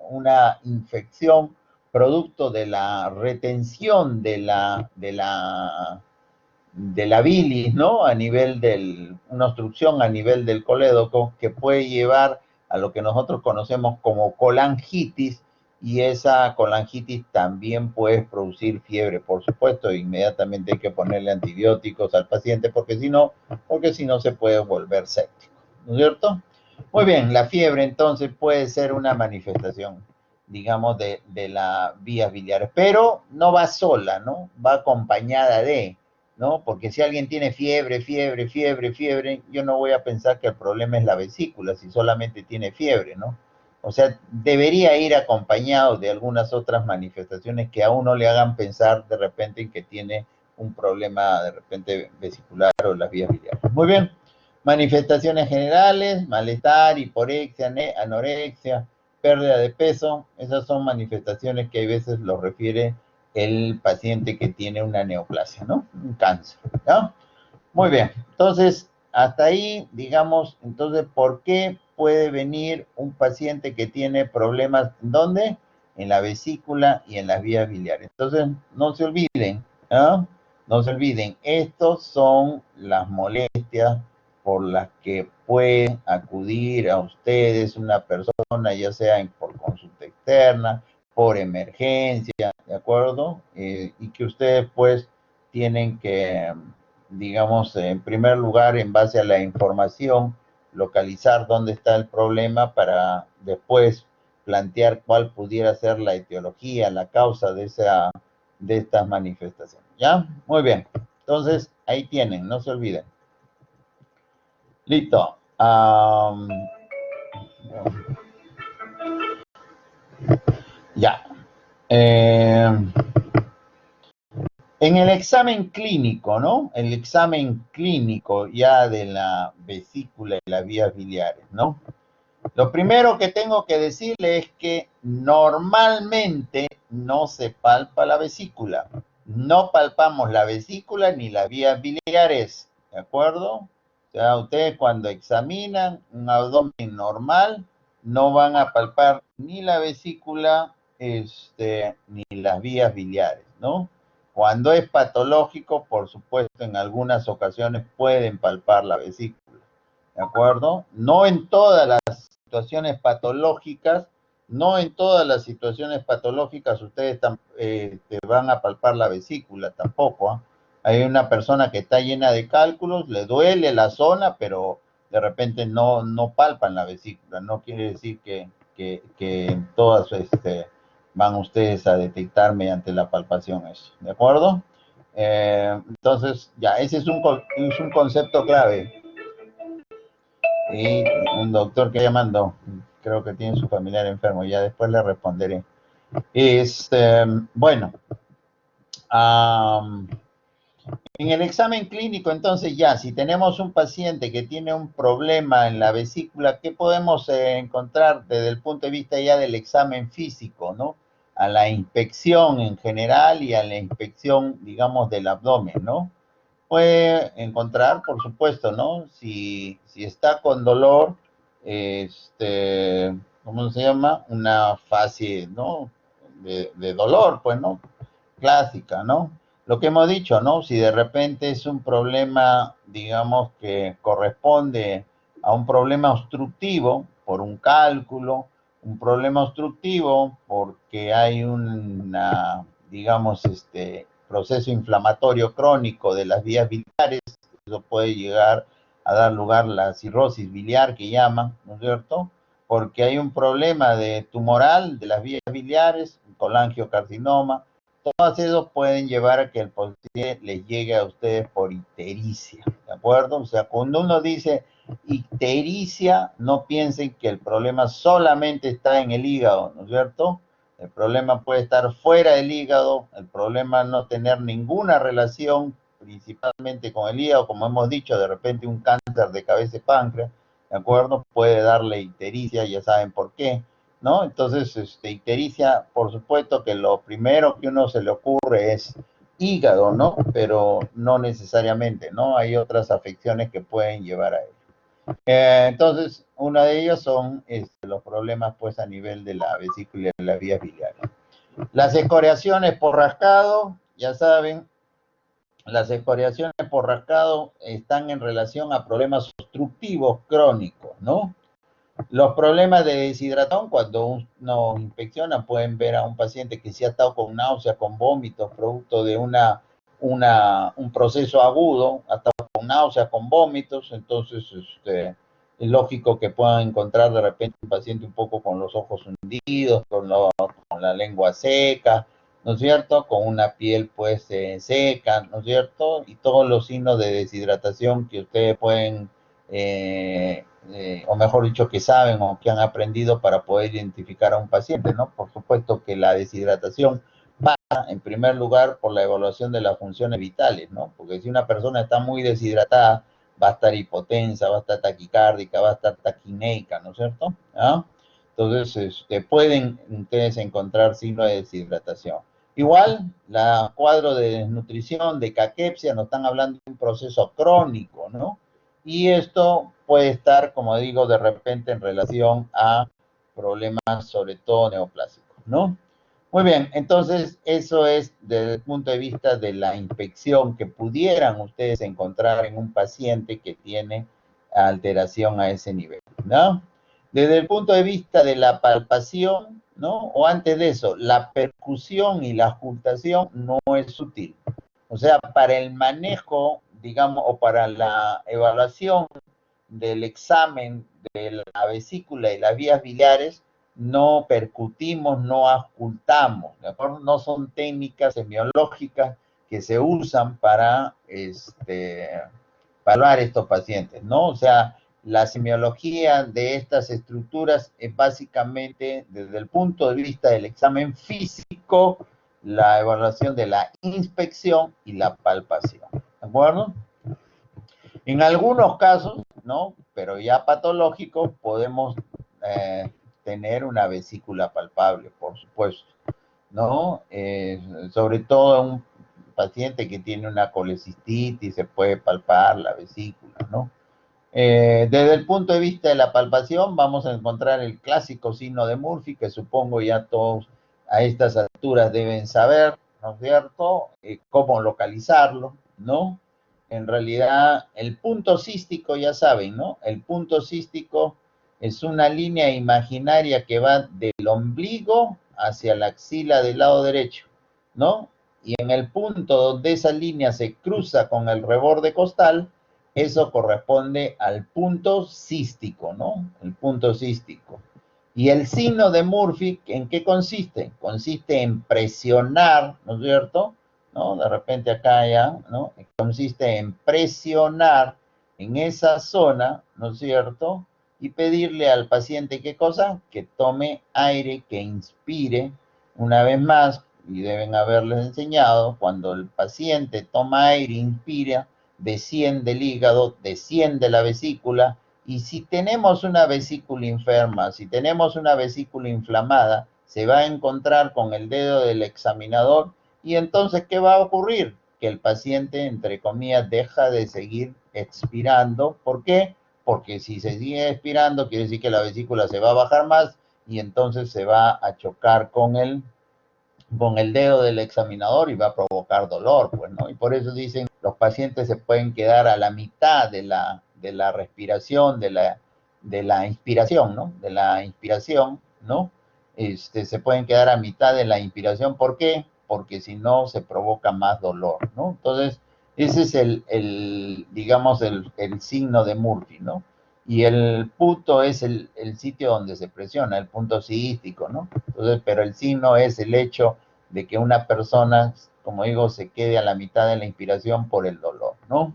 Speaker 1: una infección producto de la retención de la bilis, ¿no? A nivel una obstrucción a nivel del colédoco que puede llevar a lo que nosotros conocemos como colangitis, y esa colangitis también puede producir fiebre, por supuesto, inmediatamente hay que ponerle antibióticos al paciente porque si no se puede volver séptico, ¿no es cierto? Muy bien, la fiebre entonces puede ser una manifestación, digamos, de las vías biliares, pero no va sola, ¿no? Va acompañada de, ¿no? Porque si alguien tiene fiebre, yo no voy a pensar que el problema es la vesícula, si solamente tiene fiebre, ¿no? O sea, debería ir acompañado de algunas otras manifestaciones que a uno le hagan pensar de repente en que tiene un problema de repente vesicular o las vías biliares. Muy bien. Manifestaciones generales, malestar, hiporexia, anorexia, pérdida de peso, esas son manifestaciones que a veces lo refiere el paciente que tiene una neoplasia, ¿no? Un cáncer, ¿no? Muy bien, entonces, hasta ahí, digamos, entonces, ¿por qué puede venir un paciente que tiene problemas, ¿dónde? En la vesícula y en las vías biliares. Entonces, no se olviden, ¿no? No se olviden, estos son las molestias por las que puede acudir a ustedes una persona, ya sea por consulta externa, por emergencia, ¿de acuerdo? Y que ustedes pues tienen que, digamos, en primer lugar, en base a la información, localizar dónde está el problema para después plantear cuál pudiera ser la etiología, la causa de estas manifestaciones. ¿Ya? Muy bien. Entonces, ahí tienen, no se olviden. Listo. Ya. En el examen clínico, ¿no? El examen clínico ya de la vesícula y las vías biliares, ¿no? Lo primero que tengo que decirle es que normalmente no se palpa la vesícula. No palpamos la vesícula ni las vías biliares, ¿de acuerdo? O sea, ustedes cuando examinan un abdomen normal, no van a palpar ni la vesícula, ni las vías biliares, ¿no? Cuando es patológico, por supuesto, en algunas ocasiones pueden palpar la vesícula, ¿de acuerdo? No en todas las situaciones patológicas, no en todas las situaciones patológicas ustedes van a palpar la vesícula tampoco, ¿eh? Hay una persona que está llena de cálculos, le duele la zona, pero de repente no palpan la vesícula. No quiere decir que todas van ustedes a detectar mediante la palpación eso, ¿de acuerdo? Entonces, ya, ese es un concepto clave. Y un doctor que llamando, creo que tiene su familiar enfermo, ya después le responderé. Bueno, en el examen clínico, entonces ya, si tenemos un paciente que tiene un problema en la vesícula, ¿qué podemos encontrar desde el punto de vista ya del examen físico, ¿no? A la inspección en general y a la inspección, digamos, del abdomen, ¿no? Puede encontrar, por supuesto, ¿no? Si está con dolor, ¿cómo se llama? Una fase, ¿no? De dolor, pues, ¿no? Clásica, ¿no? Lo que hemos dicho, ¿no? Si de repente es un problema, digamos, que corresponde a un problema obstructivo por un cálculo, un problema obstructivo porque hay digamos, proceso inflamatorio crónico de las vías biliares, eso puede llegar a dar lugar a la cirrosis biliar que llaman, ¿no es cierto? Porque hay un problema tumoral de las vías biliares, colangiocarcinoma, todos esos pueden llevar a que el paciente les llegue a ustedes por ictericia, ¿de acuerdo? O sea, cuando uno dice ictericia, no piensen que el problema solamente está en el hígado, ¿no es cierto? El problema puede estar fuera del hígado, el problema no tener ninguna relación principalmente con el hígado, como hemos dicho, de repente un cáncer de cabeza y páncreas, ¿de acuerdo? Puede darle ictericia, ya saben por qué, ¿no? Entonces, ictericia, por supuesto que lo primero que uno se le ocurre es hígado, ¿no? Pero no necesariamente, ¿no? Hay otras afecciones que pueden llevar a ello. Entonces, una de ellas son los problemas, pues, a nivel de la vesícula y de la vía biliar. Las escoriaciones por rascado, ya saben, las escoriaciones por rascado están en relación a problemas obstructivos crónicos, ¿no? Los problemas de deshidratación, cuando uno inspecciona, pueden ver a un paciente que sí ha estado con náuseas, con vómitos, producto de un proceso agudo, ha estado con náuseas, con vómitos, entonces es lógico que puedan encontrar de repente un paciente un poco con los ojos hundidos, con la lengua seca, ¿no es cierto? Con una piel pues seca, ¿no es cierto? Y todos los signos de deshidratación que ustedes pueden o mejor dicho, que saben o que han aprendido para poder identificar a un paciente, ¿no? Por supuesto que la deshidratación pasa, en primer lugar, por la evaluación de las funciones vitales, ¿no? Porque si una persona está muy deshidratada, va a estar hipotensa, va a estar taquicárdica, va a estar taquineica, ¿no es cierto? ¿Ah? Entonces, pueden ustedes encontrar signos de deshidratación. Igual, la cuadro de desnutrición, de caquepsia, nos están hablando de un proceso crónico, ¿no? Y esto puede estar, como digo, de repente en relación a problemas, sobre todo neoplásicos, ¿no? Muy bien, entonces eso es desde el punto de vista de la inspección que pudieran ustedes encontrar en un paciente que tiene alteración a ese nivel, ¿no? Desde el punto de vista de la palpación, ¿no? O antes de eso, la percusión y la ocultación no es útil. O sea, para el manejo, digamos, o para la evaluación del examen de la vesícula y las vías biliares, no percutimos, no ocultamos, ¿de acuerdo? No son técnicas semiológicas que se usan para evaluar estos pacientes, ¿no? O sea, la semiología de estas estructuras es básicamente, desde el punto de vista del examen físico, la evaluación de la inspección y la palpación, ¿de acuerdo? En algunos casos, ¿no? Pero ya patológicos, podemos tener una vesícula palpable, por supuesto, ¿no? Sobre todo un paciente que tiene una colecistitis, se puede palpar la vesícula, ¿no? Desde el punto de vista de la palpación, vamos a encontrar el clásico signo de Murphy, que supongo ya todos a estas alturas deben saber, ¿no es cierto? Cómo localizarlo, ¿no? En realidad, el punto cístico, ya saben, ¿no? El punto cístico es una línea imaginaria que va del ombligo hacia la axila del lado derecho, ¿no? Y en el punto donde esa línea se cruza con el reborde costal, eso corresponde al punto cístico, ¿no? El punto cístico. Y el signo de Murphy, ¿en qué consiste? Consiste en presionar, ¿no es cierto? ¿No? De repente acá ya, ¿no? Consiste en presionar en esa zona, ¿no es cierto? Y pedirle al paciente, ¿qué cosa? Que tome aire, que inspire. Una vez más, y deben haberles enseñado, cuando el paciente toma aire, inspira, desciende el hígado, desciende la vesícula, y si tenemos una vesícula enferma, si tenemos una vesícula inflamada, se va a encontrar con el dedo del examinador, y entonces, ¿qué va a ocurrir? Que el paciente, entre comillas, deja de seguir expirando. ¿Por qué? Porque si se sigue expirando, quiere decir que la vesícula se va a bajar más, y entonces se va a chocar con el dedo del examinador y va a provocar dolor, pues, ¿no? Y por eso dicen, los pacientes se pueden quedar a la mitad de la respiración, de la inspiración, ¿no? De la inspiración, ¿no? Se pueden quedar a mitad de la inspiración. ¿Por qué? Porque si no, se provoca más dolor, ¿no? Entonces, ese es digamos, el signo de Murphy, ¿no? Y el punto es el sitio donde se presiona, el punto cístico, ¿no? Entonces, pero el signo es el hecho de que una persona, como digo, se quede a la mitad de la inspiración por el dolor, ¿no?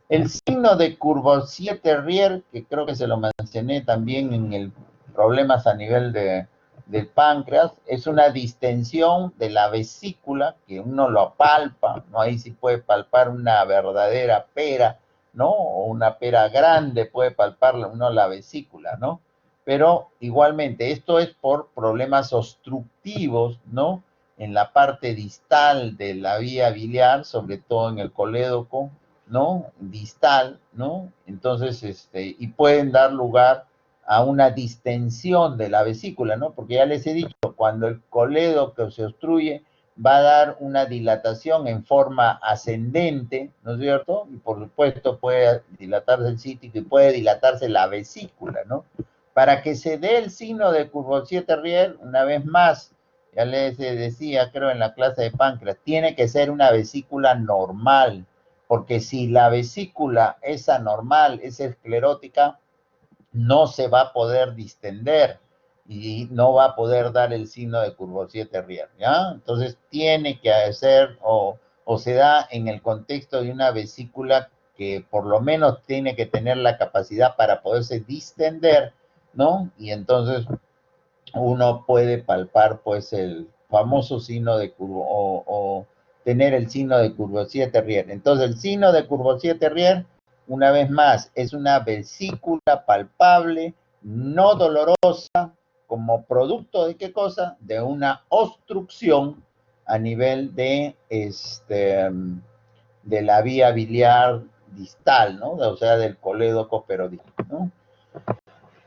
Speaker 1: El signo de Courvoisier-Terrier, que creo que se lo mencioné también en el problemas a nivel del páncreas, es una distensión de la vesícula, que uno lo palpa, ¿no? Ahí sí puede palpar una verdadera pera, ¿no? O una pera grande, puede palpar uno la vesícula, ¿no? Pero igualmente, esto es por problemas obstructivos, ¿no? En la parte distal de la vía biliar, sobre todo en el colédoco, ¿no? Distal, ¿no? Entonces, y pueden dar lugar a una distensión de la vesícula, ¿no? Porque ya les he dicho, cuando el colédoco se obstruye, va a dar una dilatación en forma ascendente, ¿no es cierto? Y por supuesto puede dilatarse el cítico y puede dilatarse la vesícula, ¿no? Para que se dé el signo de Courvoisier-Terrier, una vez más, ya les decía, creo en la clase de páncreas, tiene que ser una vesícula normal, porque si la vesícula es anormal, es esclerótica, no se va a poder distender y no va a poder dar el signo de Courvoisier-Terrier, ¿ya? Entonces tiene que ser o se da en el contexto de una vesícula que por lo menos tiene que tener la capacidad para poderse distender, ¿no? Y entonces uno puede palpar pues el famoso signo de o tener el signo de Courvoisier-Terrier. Entonces el signo de Courvoisier-Terrier, una vez más, es una vesícula palpable, no dolorosa, como producto de qué cosa? De una obstrucción a nivel de la vía biliar distal, ¿no? O sea, del colédoco peroideo, ¿no?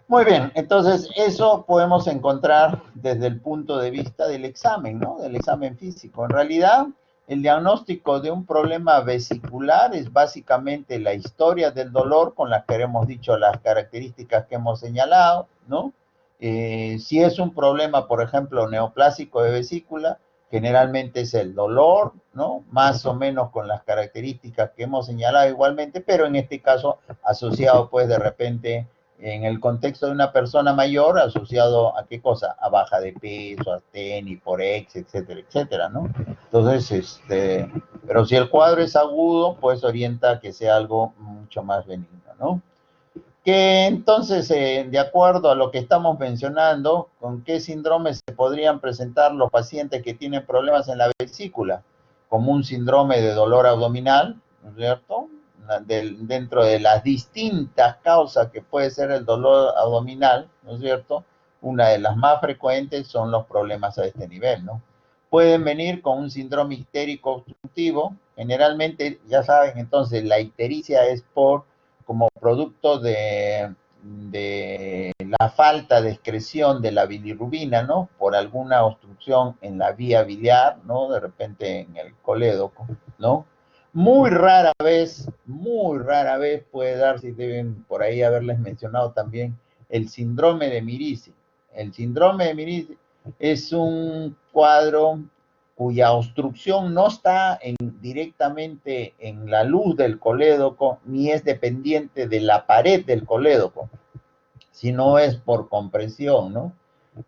Speaker 1: Muy bien, entonces eso podemos encontrar desde el punto de vista del examen, ¿no? Del examen físico. En realidad, el diagnóstico de un problema vesicular es básicamente la historia del dolor con las que hemos dicho las características que hemos señalado, ¿no? Si es un problema, por ejemplo, neoplásico de vesícula, generalmente es el dolor, ¿no? Más o menos con las características que hemos señalado igualmente, pero en este caso asociado pues de repente en el contexto de una persona mayor, asociado a qué cosa, a baja de peso, a tenis, por ex, etcétera, etcétera, ¿no? Entonces, pero si el cuadro es agudo, pues orienta a que sea algo mucho más benigno, ¿no? Que entonces, de acuerdo a lo que estamos mencionando, ¿con qué síndromes se podrían presentar los pacientes que tienen problemas en la vesícula? Como un síndrome de dolor abdominal, ¿no es cierto? Dentro de las distintas causas que puede ser el dolor abdominal, ¿no es cierto? Una de las más frecuentes son los problemas a este nivel, ¿no? Pueden venir con un síndrome histérico obstructivo, generalmente, ya saben, entonces la ictericia es como producto de la falta de excreción de la bilirrubina, ¿no? Por alguna obstrucción en la vía biliar, ¿no? De repente en el colédoco, ¿no? Muy rara vez puede dar, si deben por ahí haberles mencionado también, el síndrome de Mirici. El síndrome de Mirici es un cuadro cuya obstrucción no está directamente en la luz del colédoco, ni es dependiente de la pared del colédoco, sino es por compresión, ¿no?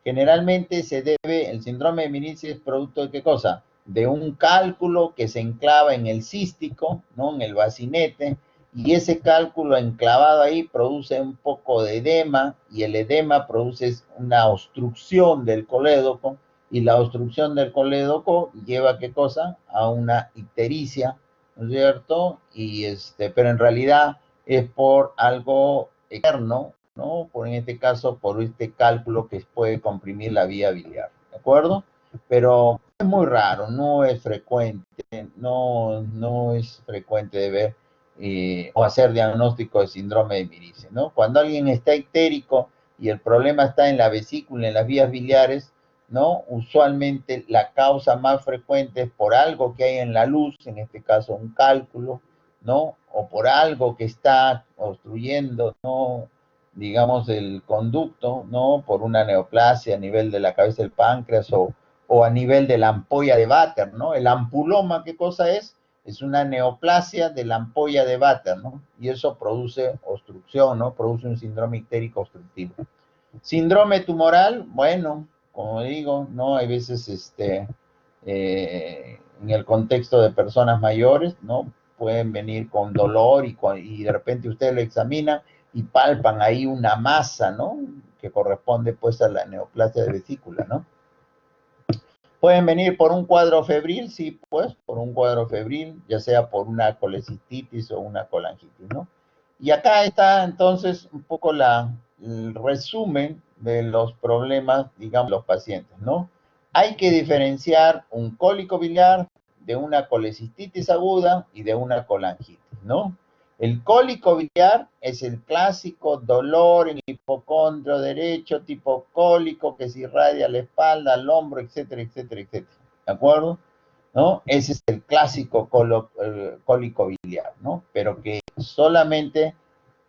Speaker 1: Generalmente se debe, el síndrome de Mirici es producto de qué cosa? De un cálculo que se enclava en el cístico, ¿no? En el bacinete, y ese cálculo enclavado ahí produce un poco de edema, y el edema produce una obstrucción del colédoco, y la obstrucción del colédoco lleva ¿a qué cosa? A una ictericia, ¿no es cierto? Pero en realidad es por algo externo, ¿no? En este caso, por este cálculo que puede comprimir la vía biliar, ¿de acuerdo? Pero es muy raro, no es frecuente, no es frecuente de ver o hacer diagnóstico de síndrome de Mirici, ¿no? Cuando alguien está ictérico y el problema está en la vesícula, en las vías biliares, ¿no? Usualmente la causa más frecuente es por algo que hay en la luz, en este caso un cálculo, ¿no? O por algo que está obstruyendo, ¿no? Digamos, el conducto, ¿no? Por una neoplasia a nivel de la cabeza del páncreas o a nivel de la ampolla de Vater, ¿no? El ampuloma, ¿qué cosa es? Es una neoplasia de la ampolla de Vater, ¿no? Y eso produce obstrucción, ¿no? Produce un síndrome ictérico obstructivo. Síndrome tumoral, bueno, como digo, ¿no? Hay veces, en el contexto de personas mayores, ¿no? Pueden venir con dolor y de repente ustedes lo examinan y palpan ahí una masa, ¿no? Que corresponde pues a la neoplasia de vesícula, ¿no? Pueden venir por un cuadro febril, sí, pues, por un cuadro febril, ya sea por una colecistitis o una colangitis, ¿no? Y acá está entonces un poco el resumen de los problemas, digamos, los pacientes, ¿no? Hay que diferenciar un cólico biliar de una colecistitis aguda y de una colangitis, ¿no? El cólico biliar es el clásico dolor en el hipocondrio derecho, tipo cólico que se irradia a la espalda, al hombro, etcétera, etcétera, etcétera. ¿De acuerdo? ¿No? Ese es el clásico cólico biliar, ¿no? Pero que solamente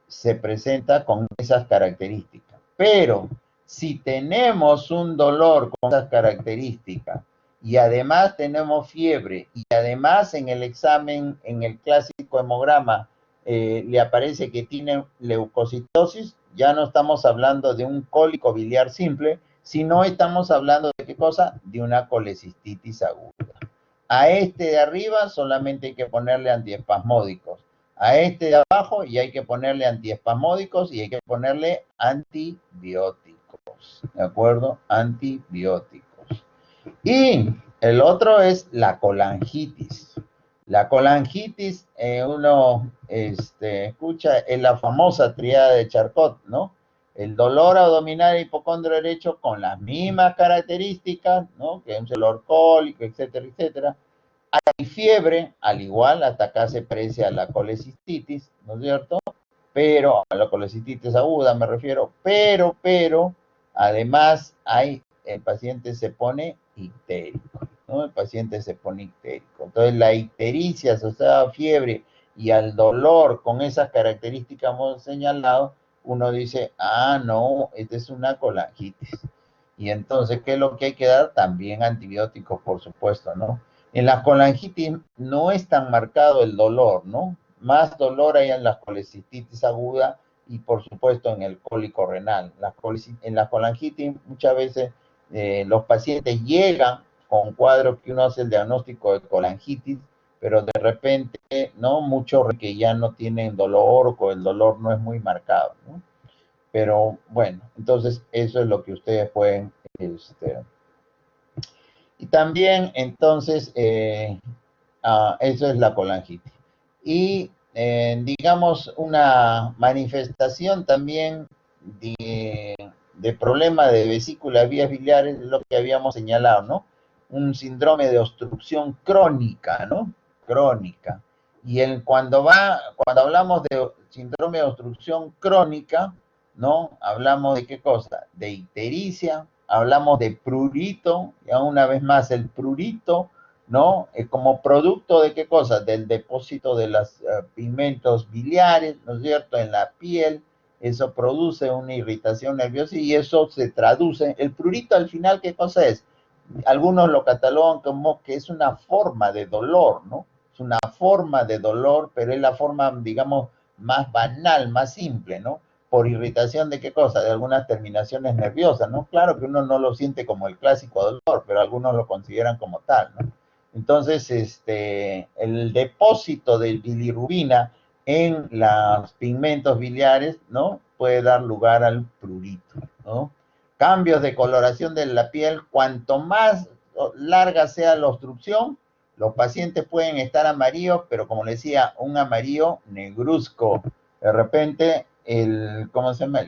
Speaker 1: se presenta con esas características. Pero si tenemos un dolor con esas características y además tenemos fiebre y además en el examen, en el clásico hemograma, le aparece que tiene leucocitosis, ya no estamos hablando de un cólico biliar simple, sino estamos hablando de qué cosa? De una colecistitis aguda. A este de arriba solamente hay que ponerle antiespasmódicos. A este de abajo y hay que ponerle antiespasmódicos y hay que ponerle antibióticos. ¿De acuerdo? Antibióticos. Y el otro es la colangitis. La colangitis, uno escucha, es la famosa triada de Charcot, ¿no? El dolor abdominal e hipocondrio derecho con las mismas características, ¿no? Que es un dolor cólico, etcétera, etcétera. Hay fiebre, al igual, hasta acá se precia a la colecistitis, ¿no es cierto? Pero, a la colecistitis aguda me refiero, pero, además el paciente se pone ictérico, ¿no? El paciente se pone ictérico. Entonces, la ictericia asociada a fiebre y al dolor con esas características que hemos señalado, uno dice, ah, no, esta es una colangitis. Y entonces, ¿qué es lo que hay que dar? También antibióticos, por supuesto, ¿no? En la colangitis no es tan marcado el dolor, ¿no? Más dolor hay en la colecistitis aguda y, por supuesto, en el cólico renal. En la colangitis muchas veces los pacientes llegan con cuadros que uno hace el diagnóstico de colangitis, pero de repente, ¿no? Muchos que ya no tienen dolor o el dolor no es muy marcado, ¿no? Pero bueno, entonces eso es lo que ustedes pueden, y también entonces, eso es la colangitis. Y digamos una manifestación también de problema de vesícula, vías biliares, lo que habíamos señalado, ¿no? Un síndrome de obstrucción crónica, ¿no? Crónica. Y cuando hablamos de síndrome de obstrucción crónica, ¿no? Hablamos de qué cosa? De ictericia, hablamos de prurito, ya una vez más el prurito, ¿no? Como producto de qué cosa? Del depósito de los pigmentos biliares, ¿no es cierto? En la piel, eso produce una irritación nerviosa y eso se traduce. El prurito al final, ¿qué cosa es? Algunos lo catalogan como que es una forma de dolor, ¿no? Es una forma de dolor, pero es la forma, digamos, más banal, más simple, ¿no? Por irritación de qué cosa, de algunas terminaciones nerviosas, ¿no? Claro que uno no lo siente como el clásico dolor, pero algunos lo consideran como tal, ¿no? Entonces, el depósito de bilirrubina en los pigmentos biliares, ¿no? Puede dar lugar al prurito, ¿no? Cambios de coloración de la piel, cuanto más larga sea la obstrucción, los pacientes pueden estar amarillos, pero como les decía, un amarillo negruzco. De repente, ¿cómo se llama?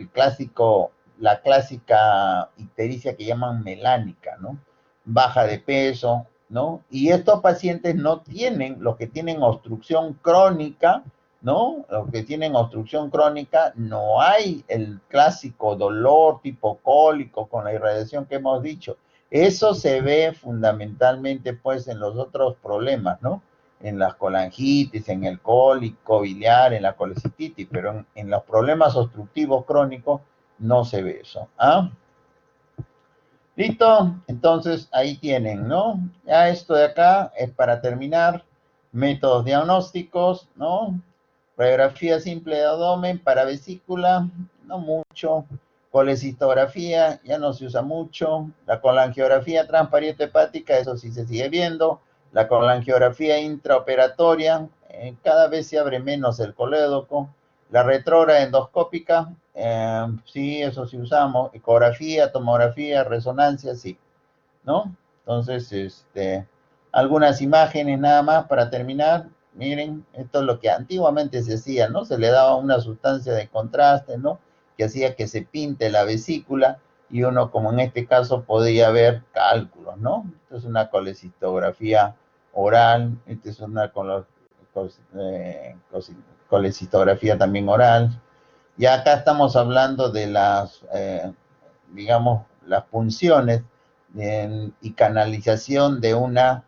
Speaker 1: La clásica ictericia que llaman melánica, ¿no? Baja de peso, ¿no? Y estos pacientes no tienen, los que tienen obstrucción crónica, ¿no? Los que tienen obstrucción crónica, no hay el clásico dolor tipo cólico con la irradiación que hemos dicho. Eso se ve fundamentalmente, pues, en los otros problemas, ¿no? En las colangitis, en el cólico biliar, en la colecistitis, pero en los problemas obstructivos crónicos no se ve eso. ¿Ah? ¿Listo? Entonces, ahí tienen, ¿no? Ya esto de acá es para terminar. Métodos diagnósticos, ¿no? Radiografía simple de abdomen para vesícula, no mucho. Colecistografía, ya no se usa mucho. La colangiografía transparieto hepática, eso sí se sigue viendo. La colangiografía intraoperatoria, cada vez se abre menos el colédoco. La retrógrada endoscópica, sí, eso sí usamos. Ecografía, tomografía, resonancia, sí, ¿no? Entonces, algunas imágenes nada más para terminar. Miren, esto es lo que antiguamente se hacía, ¿no? Se le daba una sustancia de contraste, ¿no? Que hacía que se pinte la vesícula y uno, como en este caso, podía ver cálculos, ¿no? Esto es una colecistografía oral, esta es una colecistografía también oral. Y acá estamos hablando de las, digamos, las funciones y canalización de una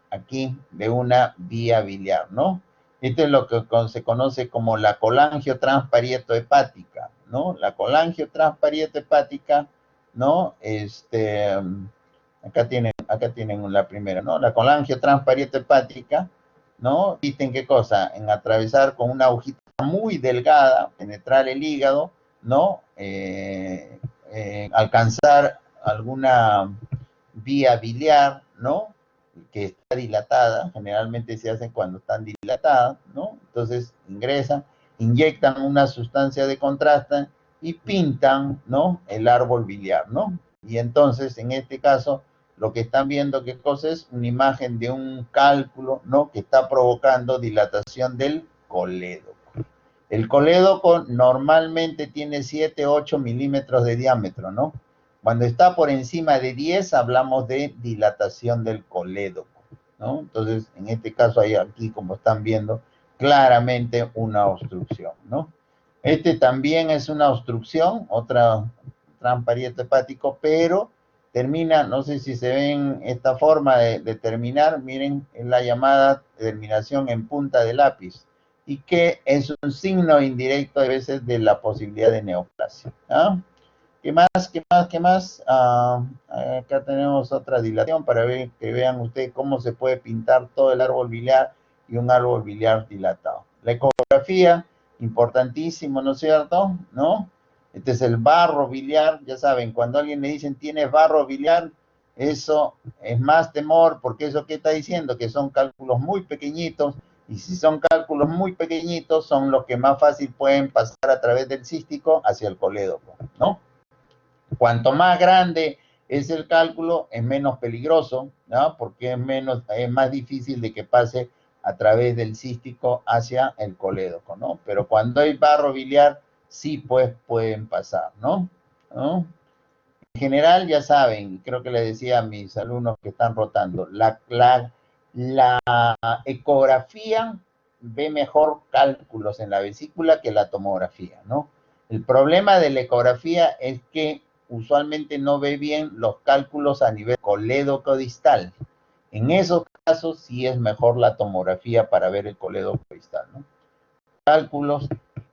Speaker 1: vía biliar, ¿no? Esto es lo que se conoce como la colangiotransparieto hepática, ¿no? La colangiotransparieto hepática, ¿no? Acá tienen la primera, ¿no? La colangiotransparieto hepática, ¿no? ¿Visten qué cosa? En atravesar con una agujita muy delgada, penetrar el hígado, ¿no? Alcanzar alguna vía biliar, ¿no? Que está dilatada, generalmente se hace cuando están dilatadas, ¿no? Entonces ingresan, inyectan una sustancia de contraste y pintan, ¿no? El árbol biliar, ¿no? Y entonces, en este caso, lo que están viendo, ¿qué cosa es? Una imagen de un cálculo, ¿no? Que está provocando dilatación del colédoco. El colédoco normalmente tiene 7, 8 milímetros de diámetro, ¿no? Cuando está por encima de 10, hablamos de dilatación del colédoco, ¿no? Entonces, en este caso, hay aquí, como están viendo, claramente una obstrucción, ¿no? Este también es una obstrucción, otra transparieto hepático, pero termina, no sé si se ven esta forma de terminar, miren, es la llamada terminación en punta de lápiz, y que es un signo indirecto a veces de la posibilidad de neoplasia. ¿Ah? ¿Qué más? ¿Qué más? ¿Qué más? Acá tenemos otra dilación para ver, que vean ustedes cómo se puede pintar todo el árbol biliar y un árbol biliar dilatado. La ecografía, importantísimo, ¿no es cierto? ¿No? Este es el barro biliar, ya saben, cuando a alguien le dicen tienes barro biliar, eso es más temor, porque eso que está diciendo, que son cálculos muy pequeñitos, y si son cálculos muy pequeñitos, son los que más fácil pueden pasar a través del cístico hacia el colédoco, ¿no? Cuanto más grande es el cálculo, es menos peligroso, ¿no? Porque es más difícil de que pase a través del cístico hacia el colédoco, ¿no? Pero cuando hay barro biliar, sí, pues pueden pasar, ¿no? ¿No? En general, ya saben, creo que les decía a mis alumnos que están rotando, la ecografía ve mejor cálculos en la vesícula que la tomografía, ¿no? El problema de la ecografía es que usualmente no ve bien los cálculos a nivel colédoco distal. En esos casos sí es mejor la tomografía para ver el colédoco distal, ¿no? Cálculos,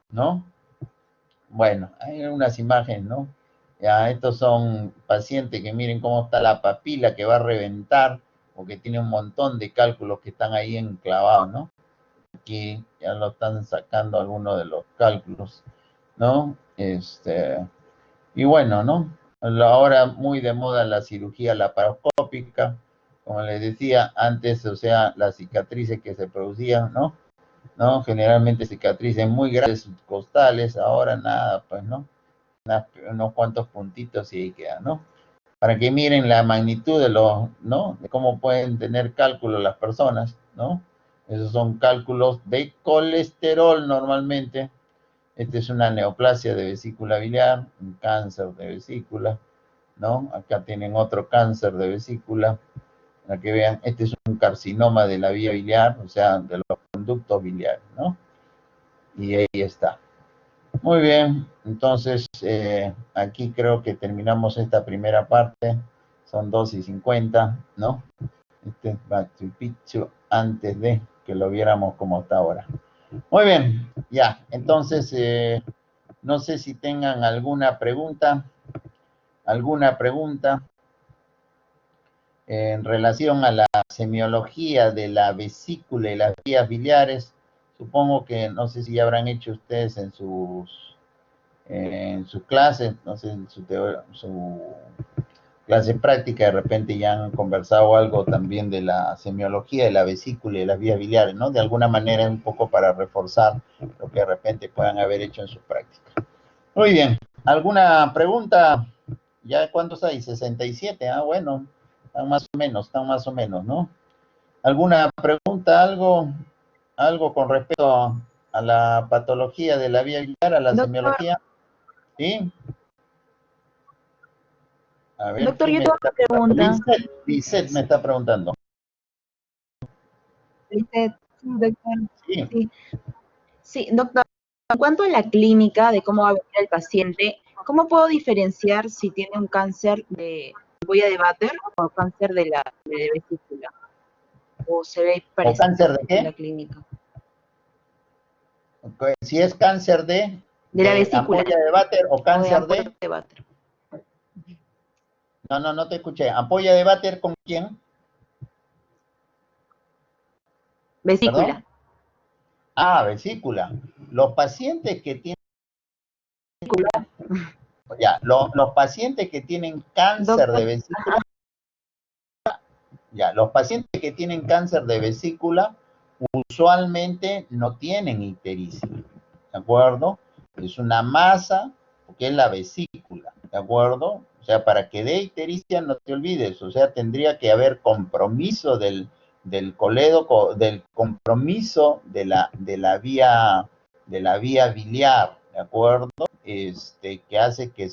Speaker 1: ¿no? Bueno, hay unas imágenes, ¿no? Ya, estos son pacientes que miren cómo está la papila que va a reventar, o que tiene un montón de cálculos que están ahí enclavados, ¿no? Aquí ya lo están sacando algunos de los cálculos, ¿no? Y bueno, ¿no? Ahora muy de moda la cirugía laparoscópica, como les decía antes, o sea, las cicatrices que se producían, ¿no? ¿No? Generalmente cicatrices muy grandes costales, ahora nada, pues, ¿no? Unos cuantos puntitos y ahí queda, ¿no? Para que miren la magnitud de los, ¿no? De cómo pueden tener cálculo las personas, ¿no? Esos son cálculos de colesterol normalmente. Esta es una neoplasia de vesícula biliar, un cáncer de vesícula, ¿no? Acá tienen otro cáncer de vesícula. Para que vean, este es un carcinoma de la vía biliar, o sea, de los conductos biliares, ¿no? Y ahí está. Muy bien, entonces aquí creo que terminamos esta primera parte. Son 2:50, ¿no? Este es Machu Picchu antes de que lo viéramos como está ahora. Muy bien, ya. Entonces, no sé si tengan alguna pregunta en relación a la semiología de la vesícula y las vías biliares. Supongo que, no sé si ya habrán hecho ustedes en sus clases, no sé, en su clase práctica, de repente ya han conversado algo también de la semiología de la vesícula y de las vías biliares, ¿no? De alguna manera un poco para reforzar lo que de repente puedan haber hecho en su práctica. Muy bien, ¿alguna pregunta? ¿Ya cuántos hay? 67, bueno, están más o menos, ¿no? ¿Alguna pregunta, algo con respecto a la patología de la vía biliar, a la
Speaker 2: Doctor,
Speaker 1: semiología? ¿Sí? A ver,
Speaker 2: doctor,
Speaker 1: ¿quién
Speaker 2: yo
Speaker 1: me
Speaker 2: tengo
Speaker 1: está
Speaker 2: una pregunta.
Speaker 1: preguntando? Lisette me está preguntando.
Speaker 4: Sí, doctor.
Speaker 1: Sí.
Speaker 4: Sí. Sí, doctor. En cuanto a la clínica de cómo va a venir el paciente, ¿cómo puedo diferenciar si tiene un cáncer de ampolla de Vater o cáncer de vesícula? ¿O se ve
Speaker 1: ¿O
Speaker 4: parecido
Speaker 1: cáncer de
Speaker 4: en la
Speaker 1: qué?
Speaker 4: clínica?
Speaker 1: Si es cáncer
Speaker 4: De la vesícula.
Speaker 1: ampolla de Vater o
Speaker 4: O de
Speaker 1: cáncer
Speaker 4: ampolla
Speaker 1: de...
Speaker 4: de Vater.
Speaker 1: No te escuché. ¿Ampolla de Vater con quién?
Speaker 4: Vesícula.
Speaker 1: ¿Perdón? Vesícula. Los pacientes que tienen... Ya, los pacientes que tienen cáncer
Speaker 4: Doctor,
Speaker 1: de vesícula... Ya, los pacientes que tienen cáncer de vesícula usualmente no tienen ictericia, ¿de acuerdo? Es una masa, que es la vesícula, ¿de acuerdo? O sea, para que dé ictericia, no te olvides, o sea, tendría que haber compromiso del colédoco, del compromiso de la vía biliar, ¿de acuerdo? Que hace que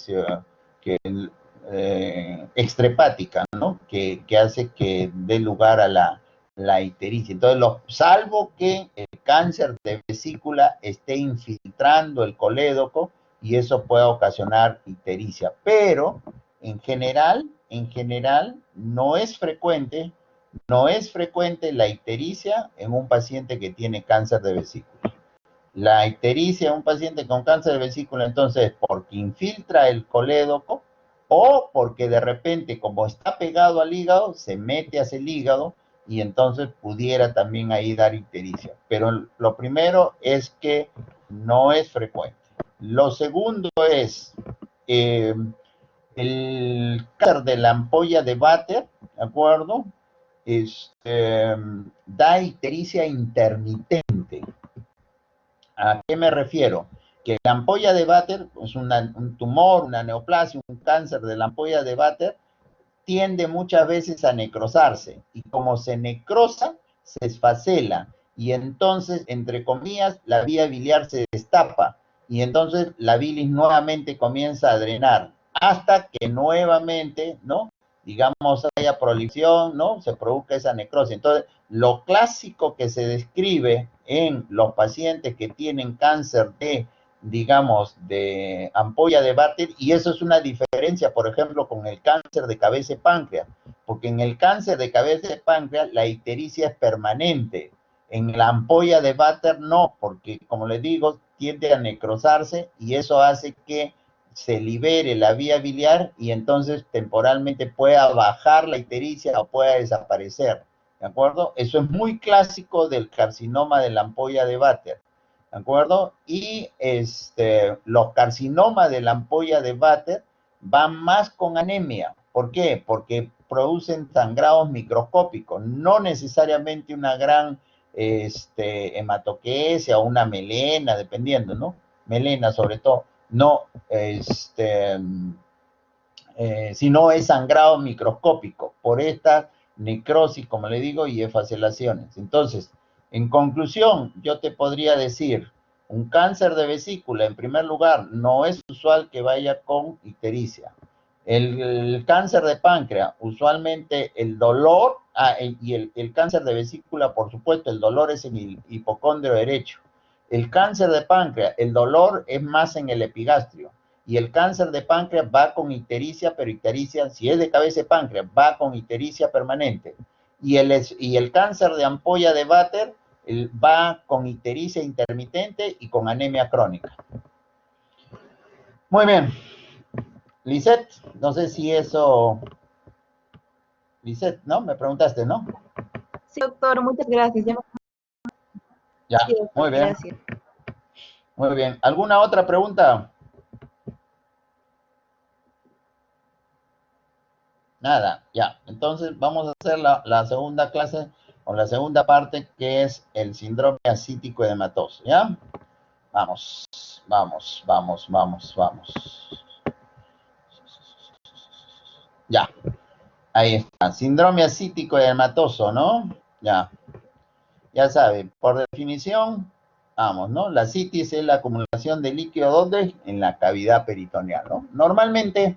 Speaker 1: extrahepática, ¿no? Que hace que dé lugar a la ictericia. Entonces, salvo que el cáncer de vesícula esté infiltrando el colédoco y eso pueda ocasionar ictericia. Pero, en general, en general, no es frecuente la ictericia en un paciente que tiene cáncer de vesícula. La ictericia en un paciente con cáncer de vesícula, entonces, porque infiltra el colédoco o porque de repente, como está pegado al hígado, se mete hacia el hígado y entonces pudiera también ahí dar ictericia. Pero lo primero es que no es frecuente. Lo segundo es el cáncer de la ampolla de Vater, ¿de acuerdo? Da ictericia intermitente. ¿A qué me refiero? Que la ampolla de Vater es un tumor, una neoplasia, un cáncer de la ampolla de Vater, tiende muchas veces a necrosarse. Y como se necrosa, se esfacela. Y entonces, entre comillas, la vía biliar se destapa. Y entonces la bilis nuevamente comienza a drenar. Hasta que nuevamente, ¿no? Digamos, haya proliferación, ¿no? Se produzca esa necrosis. Entonces, lo clásico que se describe en los pacientes que tienen cáncer de, digamos, de ampolla de Vater, y eso es una diferencia, por ejemplo, con el cáncer de cabeza y páncreas, porque en el cáncer de cabeza y páncreas la ictericia es permanente, en la ampolla de Vater no, porque como les digo, tiende a necrosarse y eso hace que se libere la vía biliar y entonces temporalmente pueda bajar la ictericia o pueda desaparecer, ¿de acuerdo? Eso es muy clásico del carcinoma de la ampolla de Vater. ¿De acuerdo? Y los carcinomas de la ampolla de Vater van más con anemia. ¿Por qué? Porque producen sangrados microscópicos, no necesariamente una gran hematoquesia o una melena, dependiendo, ¿no? Melena sobre todo, no, sino es sangrado microscópico por esta necrosis, como le digo, y efacelaciones. Entonces, en conclusión, yo te podría decir, un cáncer de vesícula, en primer lugar, no es usual que vaya con ictericia. El cáncer de páncreas, usualmente el dolor, y el cáncer de vesícula, por supuesto, el dolor es en el hipocondrio derecho. El cáncer de páncreas, el dolor es más en el epigastrio. Y el cáncer de páncreas va con ictericia, pero ictericia, si es de cabeza de páncreas, va con ictericia permanente. Y el cáncer de ampolla de Vater va con ictericia intermitente y con anemia crónica. Muy bien. Lisette, no sé si eso... Lisette, ¿no? Me preguntaste, ¿no?
Speaker 4: Sí, doctor, muchas gracias.
Speaker 1: Ya,
Speaker 4: Sí, doctor,
Speaker 1: muy bien.
Speaker 4: gracias.
Speaker 1: Muy bien. ¿Alguna otra pregunta? Nada, ya. Entonces vamos a hacer la segunda clase o la segunda parte que es el síndrome ascítico edematoso, ¿ya? Vamos, vamos, vamos, vamos, vamos. Ya, ahí está. Síndrome ascítico edematoso, ¿no? Ya. Ya saben, por definición, vamos, ¿no? La citis es la acumulación de líquido, ¿dónde? En la cavidad peritoneal, ¿no? Normalmente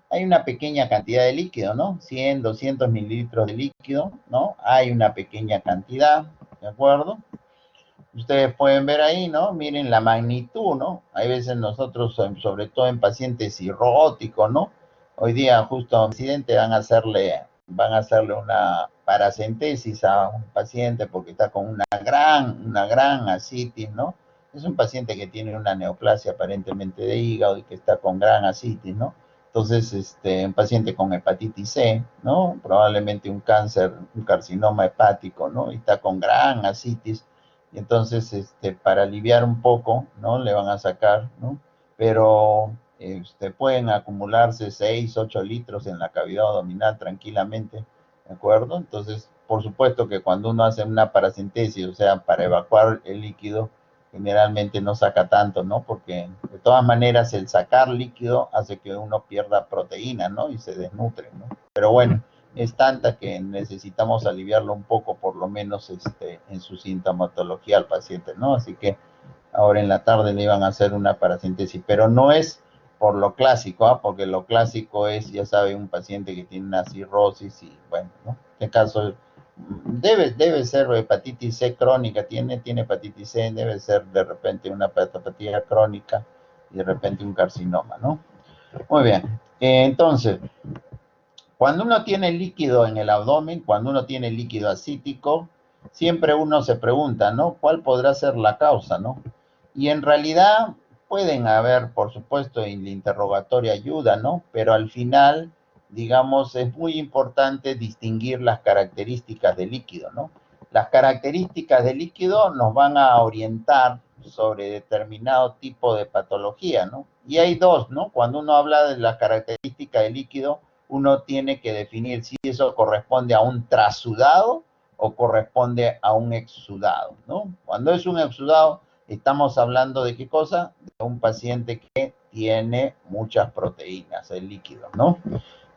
Speaker 1: hay una pequeña cantidad de líquido, ¿no? 100, 200 mililitros de líquido, ¿no? Hay una pequeña cantidad, ¿de acuerdo? Ustedes pueden ver ahí, ¿no? Miren la magnitud, ¿no? Hay veces nosotros, sobre todo en pacientes cirróticos, ¿no? Hoy día, justo en accidente, van a hacerle una paracentesis a un paciente porque está con una gran ascitis, ¿no? Es un paciente que tiene una neoplasia aparentemente de hígado y que está con gran ascitis, ¿no? Entonces, un paciente con hepatitis C, ¿no? Probablemente un cáncer, un carcinoma hepático, ¿no? Y está con gran ascitis. Y entonces, para aliviar un poco, ¿no? Le van a sacar, ¿no? Pero pueden acumularse 6, 8 litros en la cavidad abdominal tranquilamente, ¿de acuerdo? Entonces, por supuesto que cuando uno hace una paracentesis, o sea, para evacuar el líquido, generalmente no saca tanto, ¿no? Porque de todas maneras el sacar líquido hace que uno pierda proteína, ¿no? Y se desnutre, ¿no? Pero bueno, es tanta que necesitamos aliviarlo un poco, por lo menos en su sintomatología al paciente, ¿no? Así que ahora en la tarde le iban a hacer una paracentesis, pero no es por lo clásico, ¿ah? Porque lo clásico es, ya sabe, un paciente que tiene una cirrosis y bueno, ¿no? En este caso debe ser hepatitis C crónica, tiene hepatitis C, debe ser de repente una hepatopatía crónica y de repente un carcinoma, ¿no? Muy bien, entonces, Cuando uno tiene líquido en el abdomen, cuando uno tiene líquido ascítico, siempre uno se pregunta, ¿no? ¿Cuál podrá ser la causa, no? Y en realidad pueden haber, por supuesto, el interrogatorio ayuda, ¿no? Pero al final, digamos, es muy importante distinguir las características del líquido, ¿no? Las características del líquido nos van a orientar sobre determinado tipo de patología, ¿no? Y hay dos, ¿no? Cuando uno habla de las características del líquido, uno tiene que definir si eso corresponde a un trasudado o corresponde a un exudado, ¿no? Cuando es un exudado, estamos hablando de qué cosa? De un paciente que tiene muchas proteínas, el líquido, ¿no?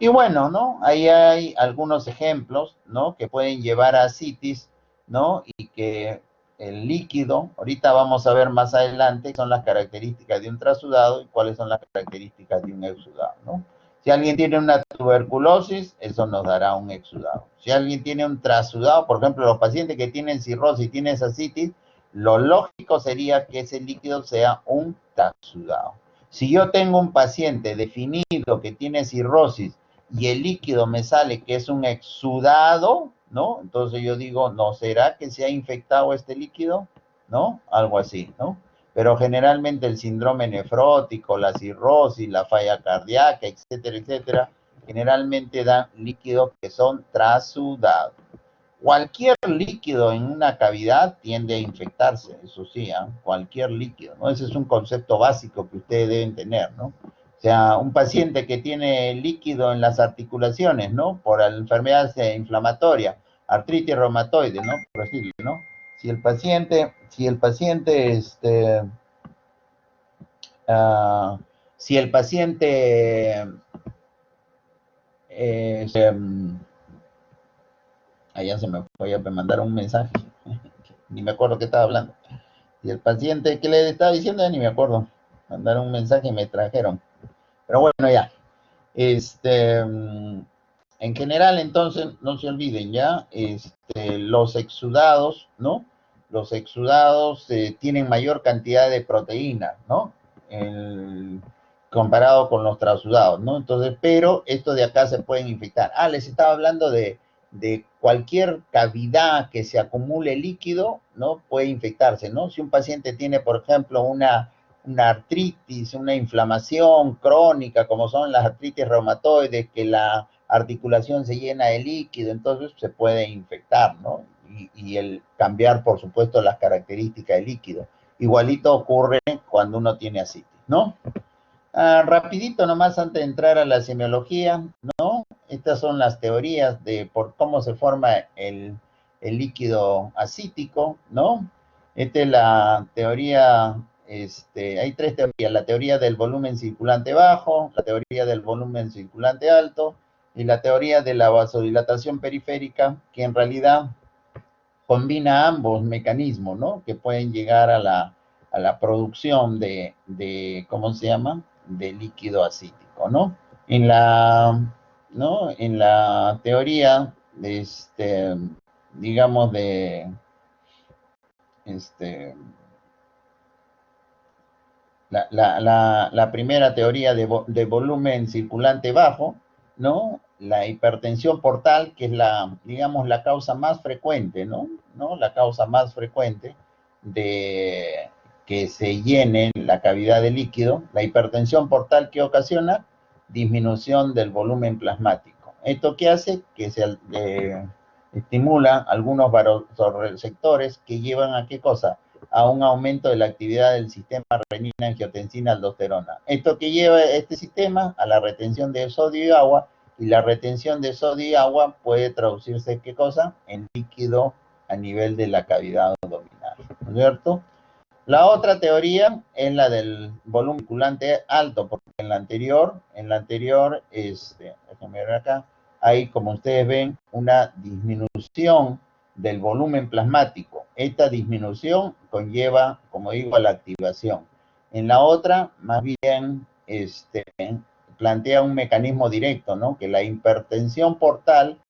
Speaker 1: Y bueno, ¿no? Ahí hay algunos ejemplos, ¿no? Que pueden llevar a ascitis, ¿no? Y que el líquido, ahorita vamos a ver más adelante, son las características de un trasudado y cuáles son las características de un exudado, ¿no? Si alguien tiene una tuberculosis, eso nos dará un exudado. Si alguien tiene un trasudado, por ejemplo, los pacientes que tienen cirrosis y tienen ascitis, lo lógico sería que ese líquido sea un trasudado. Si yo tengo un paciente definido que tiene cirrosis y el líquido me sale que es un exudado, ¿no? Entonces yo digo, ¿no será que se ha infectado este líquido? ¿No? Algo así, ¿no? Pero generalmente el síndrome nefrótico, la cirrosis, la falla cardíaca, etcétera, etcétera, generalmente dan líquidos que son trasudados. Cualquier líquido en una cavidad tiende a infectarse, eso sí, ¿eh? Cualquier líquido, ¿no? Ese es un concepto básico que ustedes deben tener, ¿no? O sea, un paciente que tiene líquido en las articulaciones, ¿no? Por enfermedades inflamatorias, artritis reumatoide, ¿no? Por decirlo, ¿no? Ah, si el paciente, allá se me fue a mandar un mensaje, ni me acuerdo qué estaba hablando. Si el paciente, ¿qué le estaba diciendo? Ya ni me acuerdo. Mandaron un mensaje y me trajeron. Pero bueno, ya. En general, entonces, no se olviden ya, los exudados, ¿no? Los exudados tienen mayor cantidad de proteína, ¿no? Comparado con los trasudados, ¿no? Entonces, pero estos de acá se pueden infectar. Ah, les estaba hablando de cualquier cavidad que se acumule líquido, ¿no? Puede infectarse, ¿no? Si un paciente tiene, por ejemplo, una artritis, una inflamación crónica, como son las artritis reumatoides, que la articulación se llena de líquido, entonces se puede infectar, ¿no? Y el cambiar, por supuesto, las características del líquido. Igualito ocurre cuando uno tiene ascitis, ¿no? Rapidito nomás antes de entrar a la semiología, ¿no? Estas son las teorías de por cómo se forma el líquido ascítico, ¿no? Esta es la teoría, hay tres teorías, la teoría del volumen circulante bajo, la teoría del volumen circulante alto y la teoría de la vasodilatación periférica, que en realidad combina ambos mecanismos, ¿no? Que pueden llegar a la producción ¿cómo se llama? De líquido acítico, ¿no? En la, ¿no? En la teoría, digamos, este, la primera teoría de volumen circulante bajo, ¿no? La hipertensión portal, que es digamos, la causa más frecuente, ¿no? ¿No? La causa más frecuente de que se llene la cavidad de líquido. La hipertensión portal, ¿qué ocasiona? Disminución del volumen plasmático. ¿Esto qué hace? Que se estimula algunos vasoreceptores que llevan a qué cosa? A un aumento de la actividad del sistema renina, angiotensina, aldosterona. Esto que lleva este sistema a la retención de sodio y agua, y la retención de sodio y agua puede traducirse, ¿qué cosa? En líquido a nivel de la cavidad abdominal, ¿no es cierto? La otra teoría es la del volumen circulante alto, porque déjenme ver acá, hay, como ustedes ven, una disminución del volumen plasmático. Esta disminución conlleva, como digo, a la activación. En la otra, más bien, plantea un mecanismo directo, ¿no? Que la hipertensión portal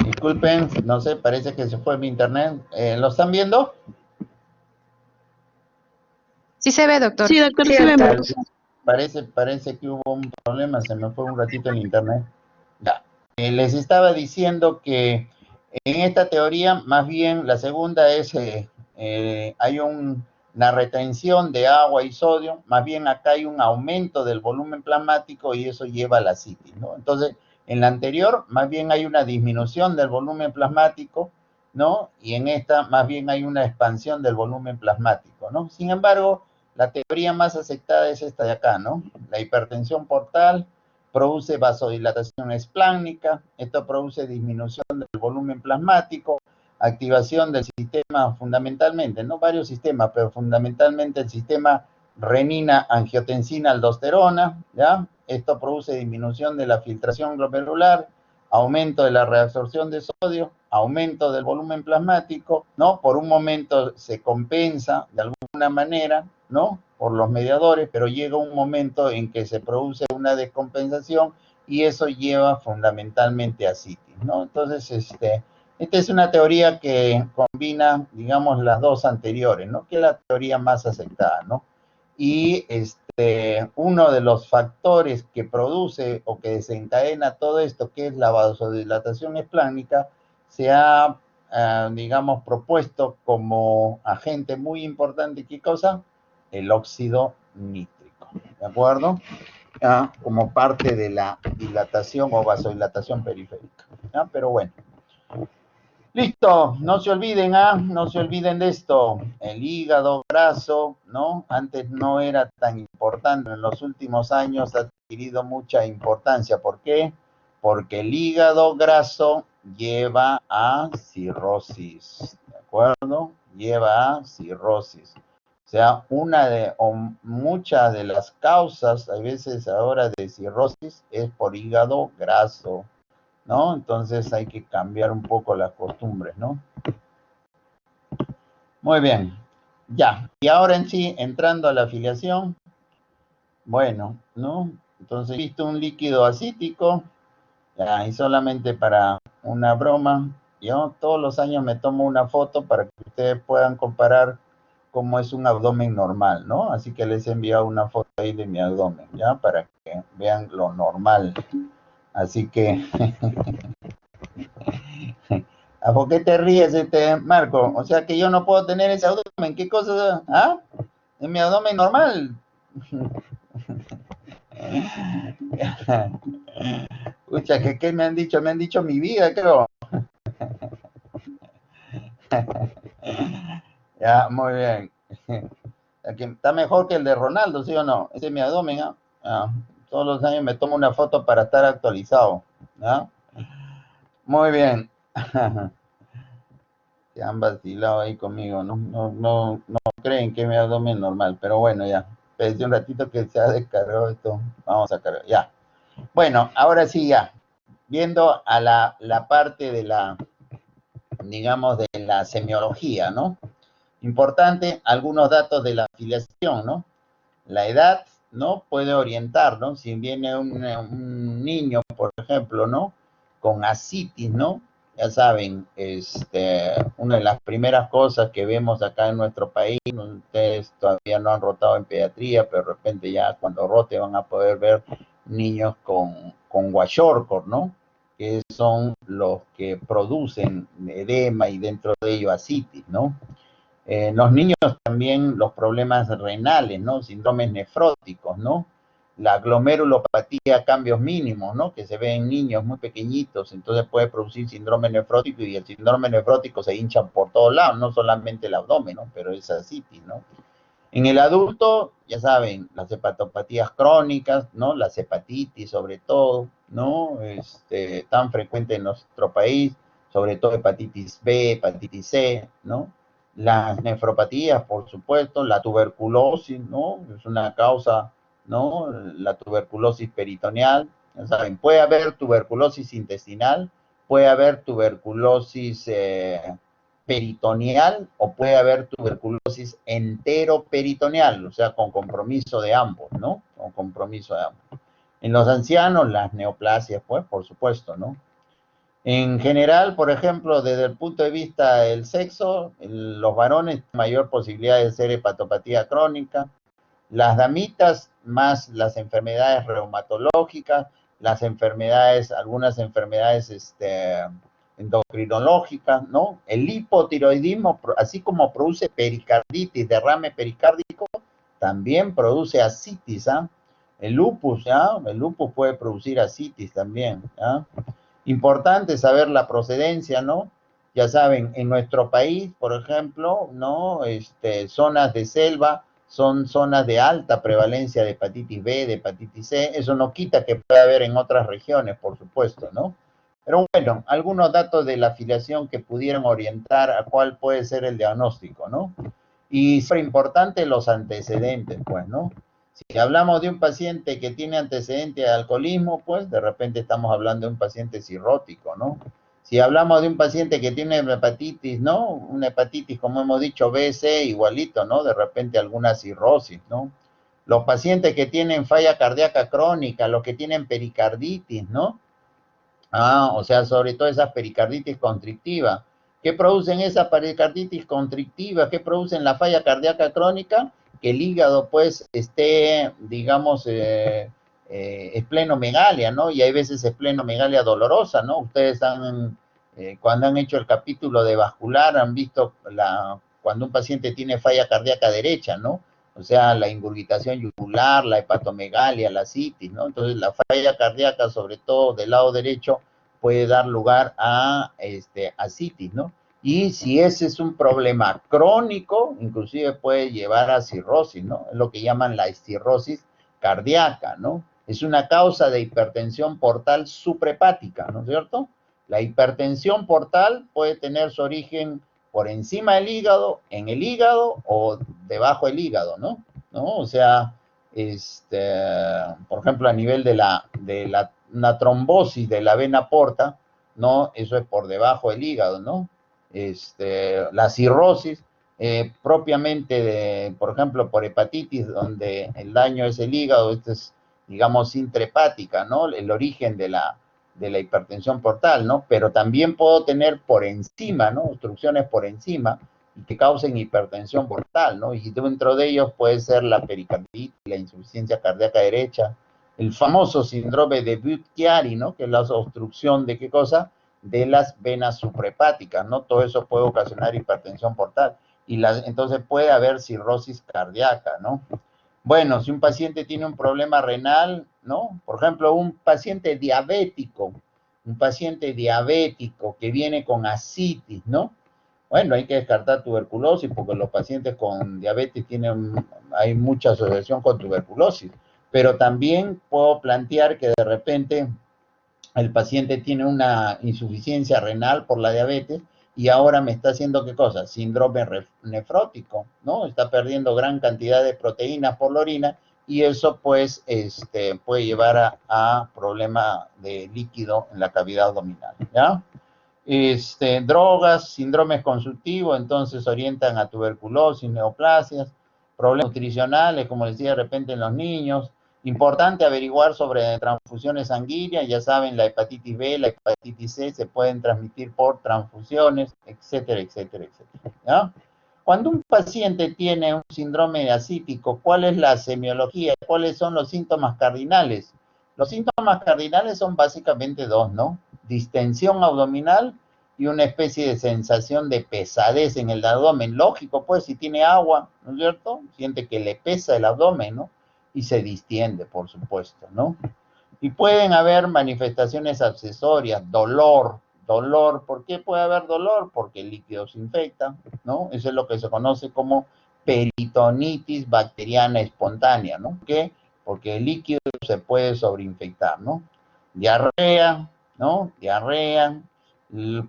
Speaker 1: Disculpen, no sé, parece que se fue mi internet. ¿Lo están viendo?
Speaker 3: Sí se ve, doctor.
Speaker 2: Sí, doctor,
Speaker 4: Sí,
Speaker 2: sí
Speaker 4: doctor.
Speaker 2: vemos.
Speaker 1: Parece que hubo un problema, se me fue un ratito el internet. Ya. Les estaba diciendo que en esta teoría, más bien la segunda es, hay una retención de agua y sodio, más bien acá hay un aumento del volumen plasmático y eso lleva a la citis, ¿no? Entonces, en la anterior, más bien hay una disminución del volumen plasmático, ¿no? Y en esta, más bien hay una expansión del volumen plasmático, ¿no? Sin embargo, la teoría más aceptada es esta de acá, ¿no? La hipertensión portal produce vasodilatación espláncnica, esto produce disminución del volumen plasmático, activación del sistema fundamentalmente, no varios sistemas, pero fundamentalmente el sistema renina-angiotensina-aldosterona, ¿ya? Esto produce disminución de la filtración glomerular, aumento de la reabsorción de sodio, aumento del volumen plasmático, ¿no? Por un momento se compensa de alguna manera, ¿no? Por los mediadores, pero llega un momento en que se produce una descompensación y eso lleva fundamentalmente a citis, ¿no? Entonces, esta es una teoría que combina, digamos, las dos anteriores, ¿no? Que es la teoría más aceptada, ¿no? Y uno de los factores que produce o que desencadena todo esto, que es la vasodilatación espláncnica, se ha, digamos, propuesto como agente muy importante. ¿Qué cosa? El óxido nítrico, ¿de acuerdo? Como parte de la dilatación o vasodilatación periférica, ¿ya? Pero bueno. Listo, no se olviden, no se olviden de esto. El hígado graso, ¿no? Antes no era tan importante, en los últimos años ha adquirido mucha importancia. ¿Por qué? Porque el hígado graso lleva a cirrosis, ¿de acuerdo? Lleva a cirrosis. O sea, o muchas de las causas, a veces ahora de cirrosis, es por hígado graso, ¿no? Entonces hay que cambiar un poco las costumbres, ¿no? Muy bien, ya. Y ahora en sí, entrando a la afiliación, bueno, ¿no? Entonces, visto un líquido acítico, ya, y solamente para una broma, yo todos los años me tomo una foto para que ustedes puedan comparar cómo es un abdomen normal, ¿no? Así que les he enviado una foto ahí de mi abdomen, ¿ya? Para que vean lo normal. Así que... ¿por qué te ríes, Marco? O sea que yo no puedo tener ese abdomen. ¿Qué cosa? ¿Ah? ¿Es mi abdomen normal? Escucha, ¿qué me han dicho? Me han dicho mi vida, creo. Ya, muy bien. Está mejor que el de Ronaldo, ¿sí o no? Ese es mi abdomen, ¿ah? Todos los años me tomo una foto para estar actualizado, ¿ah? Muy bien. Se han vacilado ahí conmigo, no creen que es mi abdomen normal, pero bueno, ya. Pensé un ratito que se ha descargado esto. Vamos a cargar, ya. Bueno, ahora sí, ya. Viendo a la parte de la, digamos, de la semiología, ¿no? Importante, algunos datos de la afiliación, ¿no? La edad, ¿no? Puede orientar, ¿no? Si viene un niño, por ejemplo, ¿no? Con ascitis, ¿no? Ya saben, una de las primeras cosas que vemos acá en nuestro país, ustedes todavía no han rotado en pediatría, pero de repente ya cuando rote van a poder ver niños con kwashiorkor, ¿no? Que son los que producen edema y dentro de ello ascitis, ¿no? Los niños también los problemas renales, ¿no? Síndromes nefróticos, ¿no? La glomerulopatía a cambios mínimos, ¿no? Que se ve en niños muy pequeñitos, entonces puede producir síndrome nefrótico y el síndrome nefrótico se hincha por todos lados, no solamente el abdomen, ¿no? Pero es ascitis, ¿no? En el adulto, ya saben, las hepatopatías crónicas, ¿no? Las hepatitis sobre todo, ¿no? Tan frecuente en nuestro país, sobre todo hepatitis B, hepatitis C, ¿no? Las nefropatías, por supuesto, la tuberculosis, ¿no? Es una causa, ¿no? La tuberculosis peritoneal, ya saben, puede haber tuberculosis intestinal, puede haber tuberculosis peritoneal o puede haber tuberculosis enteroperitoneal, o sea, con compromiso de ambos, ¿no? Con compromiso de ambos. En los ancianos, las neoplasias, pues, por supuesto, ¿no? En general, por ejemplo, desde el punto de vista del sexo, los varones tienen mayor posibilidad de ser hepatopatía crónica, las damitas más las enfermedades reumatológicas, las enfermedades, algunas enfermedades endocrinológicas, ¿no? El hipotiroidismo, así como produce pericarditis, derrame pericárdico, también produce ascitis, ¿ah? El lupus, ¿ya? El lupus puede producir ascitis también, ¿ya? Importante saber la procedencia, ¿no? Ya saben, en nuestro país, por ejemplo, ¿no? Zonas de selva son zonas de alta prevalencia de hepatitis B, de hepatitis C. Eso no quita que pueda haber en otras regiones, por supuesto, ¿no? Pero bueno, algunos datos de la afiliación que pudieran orientar a cuál puede ser el diagnóstico, ¿no? Y súper importante los antecedentes, pues, ¿no? Si hablamos de un paciente que tiene antecedente de alcoholismo, pues de repente estamos hablando de un paciente cirrótico, ¿no? Si hablamos de un paciente que tiene hepatitis, ¿no? Una hepatitis, como hemos dicho, B, C, igualito, ¿no? De repente alguna cirrosis, ¿no? Los pacientes que tienen falla cardíaca crónica, los que tienen pericarditis, ¿no? O sea, sobre todo esas pericarditis constrictivas. ¿Qué producen esa pericarditis constrictiva? ¿Qué producen la falla cardíaca crónica? Que el hígado, pues, esté, digamos, esplenomegalia, ¿no? Y hay veces esplenomegalia dolorosa, ¿no? Ustedes cuando han hecho el capítulo de vascular, han visto cuando un paciente tiene falla cardíaca derecha, ¿no? O sea, la ingurgitación yugular, la hepatomegalia, la citis, ¿no? Entonces, la falla cardíaca, sobre todo del lado derecho, puede dar lugar a citis, ¿no? Y si ese es un problema crónico, inclusive puede llevar a cirrosis, ¿no? Es lo que llaman la cirrosis cardíaca, ¿no? Es una causa de hipertensión portal suprahepática, ¿no es cierto? La hipertensión portal puede tener su origen por encima del hígado, en el hígado o debajo del hígado, ¿no? O sea, por ejemplo, a nivel de una trombosis de la vena porta, ¿no? Eso es por debajo del hígado, ¿no? La cirrosis, propiamente, por ejemplo, por hepatitis, donde el daño es el hígado, esto es, digamos, intrahepática, ¿no? El origen de la hipertensión portal, ¿no? Pero también puedo tener por encima, ¿no? Obstrucciones por encima y que causen hipertensión portal, ¿no? Y dentro de ellos puede ser la pericarditis, la insuficiencia cardíaca derecha, el famoso síndrome de Budd-Chiari, ¿no? Que es la obstrucción de qué cosa? De las venas suprahepáticas, ¿no? Todo eso puede ocasionar hipertensión portal y entonces puede haber cirrosis cardíaca, ¿no? Bueno, si un paciente tiene un problema renal, ¿no? Por ejemplo, un paciente diabético que viene con ascitis, ¿no? Bueno, hay que descartar tuberculosis porque los pacientes con diabetes hay mucha asociación con tuberculosis, pero también puedo plantear que de repente el paciente tiene una insuficiencia renal por la diabetes y ahora me está haciendo ¿qué cosa? Síndrome nefrótico, ¿no? Está perdiendo gran cantidad de proteínas por la orina y eso pues puede llevar a problema de líquido en la cavidad abdominal, ¿ya? Drogas, síndromes consultivos, entonces orientan a tuberculosis, neoplasias, problemas nutricionales, como decía de repente en los niños. Importante averiguar sobre transfusiones sanguíneas, ya saben, la hepatitis B, la hepatitis C se pueden transmitir por transfusiones, etcétera, etcétera, etcétera, ¿ya? Cuando un paciente tiene un síndrome ascítico, ¿cuál es la semiología? ¿Cuáles son los síntomas cardinales? Los síntomas cardinales son básicamente dos, ¿no? Distensión abdominal y una especie de sensación de pesadez en el abdomen. Lógico, pues, si tiene agua, ¿no es cierto? Siente que le pesa el abdomen, ¿no? Y se distiende, por supuesto, ¿no? Y pueden haber manifestaciones accesorias, dolor. ¿Por qué puede haber dolor? Porque el líquido se infecta, ¿no? Eso es lo que se conoce como peritonitis bacteriana espontánea, ¿no? ¿Por qué? Porque el líquido se puede sobreinfectar, ¿no? Diarrea, ¿no? Diarrea,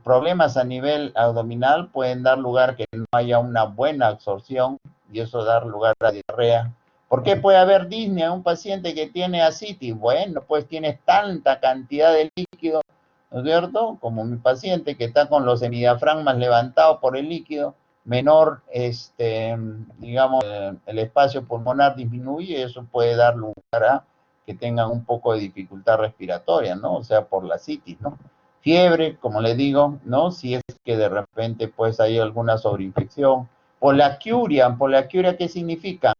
Speaker 1: Problemas a nivel abdominal pueden dar lugar a que no haya una buena absorción y eso dar lugar a diarrea. ¿Por qué puede haber disnea en un paciente que tiene ascitis? Bueno, pues tiene tanta cantidad de líquido, ¿no es cierto? Como mi paciente que está con los hemidiafragmas levantados por el líquido, menor, digamos, el espacio pulmonar disminuye y eso puede dar lugar a que tengan un poco de dificultad respiratoria, ¿no? O sea, por la ascitis, ¿no? Fiebre, como le digo, ¿no? Si es que de repente pues hay alguna sobreinfección. Poliaquiuria, ¿qué significa?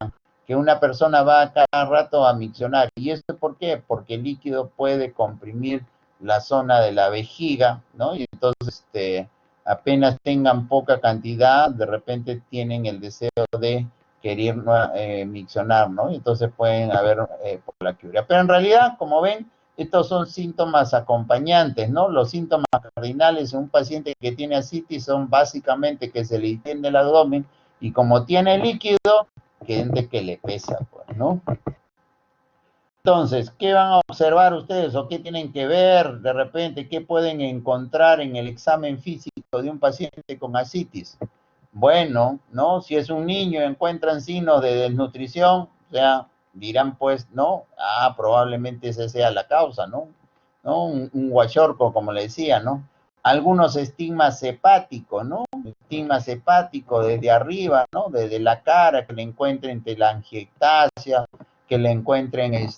Speaker 1: Que una persona va a cada rato a miccionar. ¿Y esto por qué? Porque el líquido puede comprimir la zona de la vejiga, ¿no? Y entonces, apenas tengan poca cantidad, de repente tienen el deseo de querer miccionar, ¿no? Y entonces pueden haber poliaquiuria. Pero en realidad, como ven, estos son síntomas acompañantes, ¿no? Los síntomas cardinales en un paciente que tiene ascitis son básicamente que se le distiende el abdomen y como tiene líquido, que le pesa, pues, ¿no? Entonces, ¿qué van a observar ustedes o qué tienen que ver de repente? ¿Qué pueden encontrar en el examen físico de un paciente con ascitis? Bueno, ¿no? Si es un niño, encuentran signos de desnutrición, o sea, dirán pues, no, probablemente esa sea la causa, ¿no? ¿No? Un guachorco, como le decía, ¿no? Algunos estigmas hepáticos, ¿no? Estigmas hepáticos desde arriba, ¿no? Desde la cara, que le encuentren telangiectasia, que le encuentren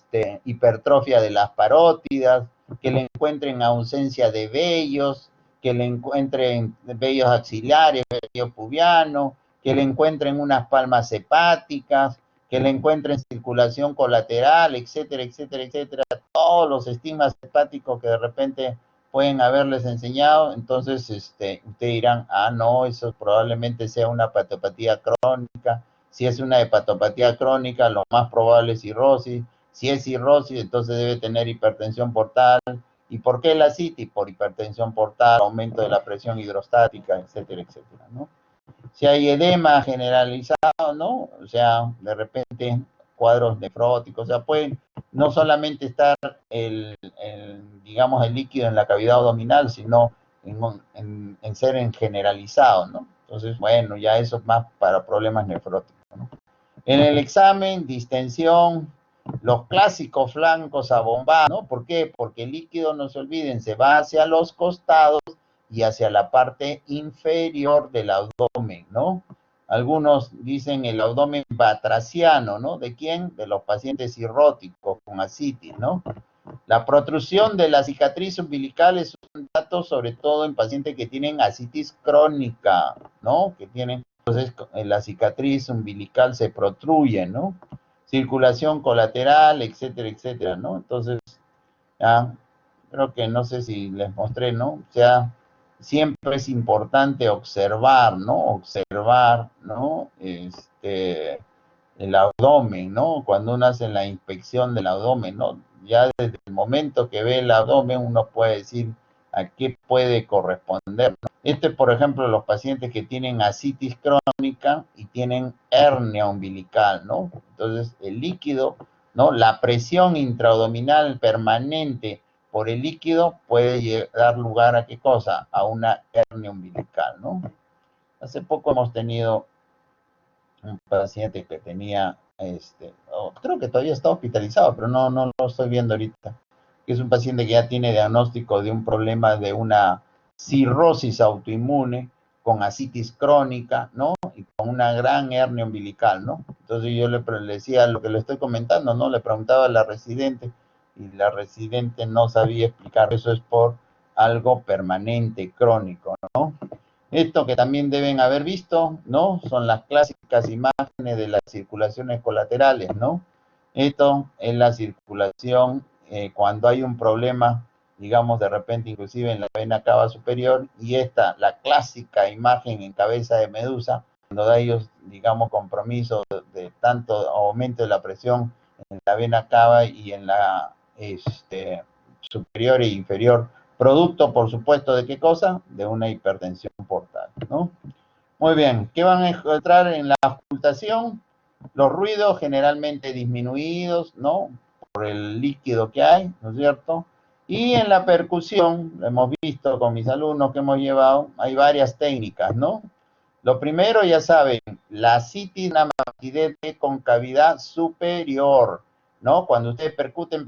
Speaker 1: hipertrofia de las parótidas, que le encuentren ausencia de vellos, que le encuentren vellos axilares, vello pubiano, que le encuentren unas palmas hepáticas, que le encuentren circulación colateral, etcétera, etcétera, etcétera. Todos los estigmas hepáticos que de repente pueden haberles enseñado, entonces ustedes dirán, no, eso probablemente sea una hepatopatía crónica. Si es una hepatopatía crónica, lo más probable es cirrosis. Si es cirrosis, entonces debe tener hipertensión portal. ¿Y por qué la ascitis? Por hipertensión portal, aumento de la presión hidrostática, etcétera, etcétera, ¿no? Si hay edema generalizado, ¿no? O sea, de repente cuadros nefróticos, o sea, pueden no solamente estar digamos, el líquido en la cavidad abdominal, sino en ser en generalizado, ¿no? Entonces, bueno, ya eso es más para problemas nefróticos, ¿no? En el examen, distensión, los clásicos flancos abombados, ¿no? ¿Por qué? Porque el líquido, no se olviden, se va hacia los costados y hacia la parte inferior del abdomen, ¿no? Algunos dicen el abdomen batraciano, ¿no? ¿De quién? De los pacientes cirróticos con ascitis, ¿no? La protrusión de la cicatriz umbilical es un dato sobre todo en pacientes que tienen ascitis crónica, ¿no? Que tienen, entonces, la cicatriz umbilical se protruye, ¿no? Circulación colateral, etcétera, etcétera, ¿no? Entonces, ya, creo que no sé si les mostré, ¿no? O sea, siempre es importante observar, ¿no? Observar, ¿no? El abdomen, ¿no? Cuando uno hace la inspección del abdomen, ¿no? Ya desde el momento que ve el abdomen uno puede decir a qué puede corresponder, ¿no? Por ejemplo, los pacientes que tienen ascitis crónica y tienen hernia umbilical, ¿no? Entonces, el líquido, ¿no? La presión intraabdominal permanente por el líquido puede dar lugar a qué cosa? A una hernia umbilical, ¿no? Hace poco hemos tenido un paciente que tenía, creo que todavía está hospitalizado, pero no lo estoy viendo ahorita, que es un paciente que ya tiene diagnóstico de un problema de una cirrosis autoinmune con ascitis crónica, ¿no? Y con una gran hernia umbilical, ¿no? Entonces yo le decía lo que le estoy comentando, ¿no? Le preguntaba a la residente y la residente no sabía explicar, eso es por algo permanente, crónico, ¿no? Esto que también deben haber visto, ¿no? Son las clásicas imágenes de las circulaciones colaterales, ¿no? Esto es la circulación cuando hay un problema, digamos, de repente inclusive en la vena cava superior, y esta, la clásica imagen en cabeza de medusa, cuando hay ellos, digamos, compromiso de tanto aumento de la presión en la vena cava y en la superior e inferior, producto, por supuesto, ¿de qué cosa? De una hipertensión portal, ¿no? Muy bien, ¿qué van a encontrar en la auscultación? Los ruidos generalmente disminuidos, ¿no? Por el líquido que hay, ¿no es cierto? Y en la percusión, lo hemos visto con mis alumnos que hemos llevado, hay varias técnicas, ¿no? Lo primero, ya saben, la citis, una matidez de concavidad superior, ¿no? Cuando ustedes percuten,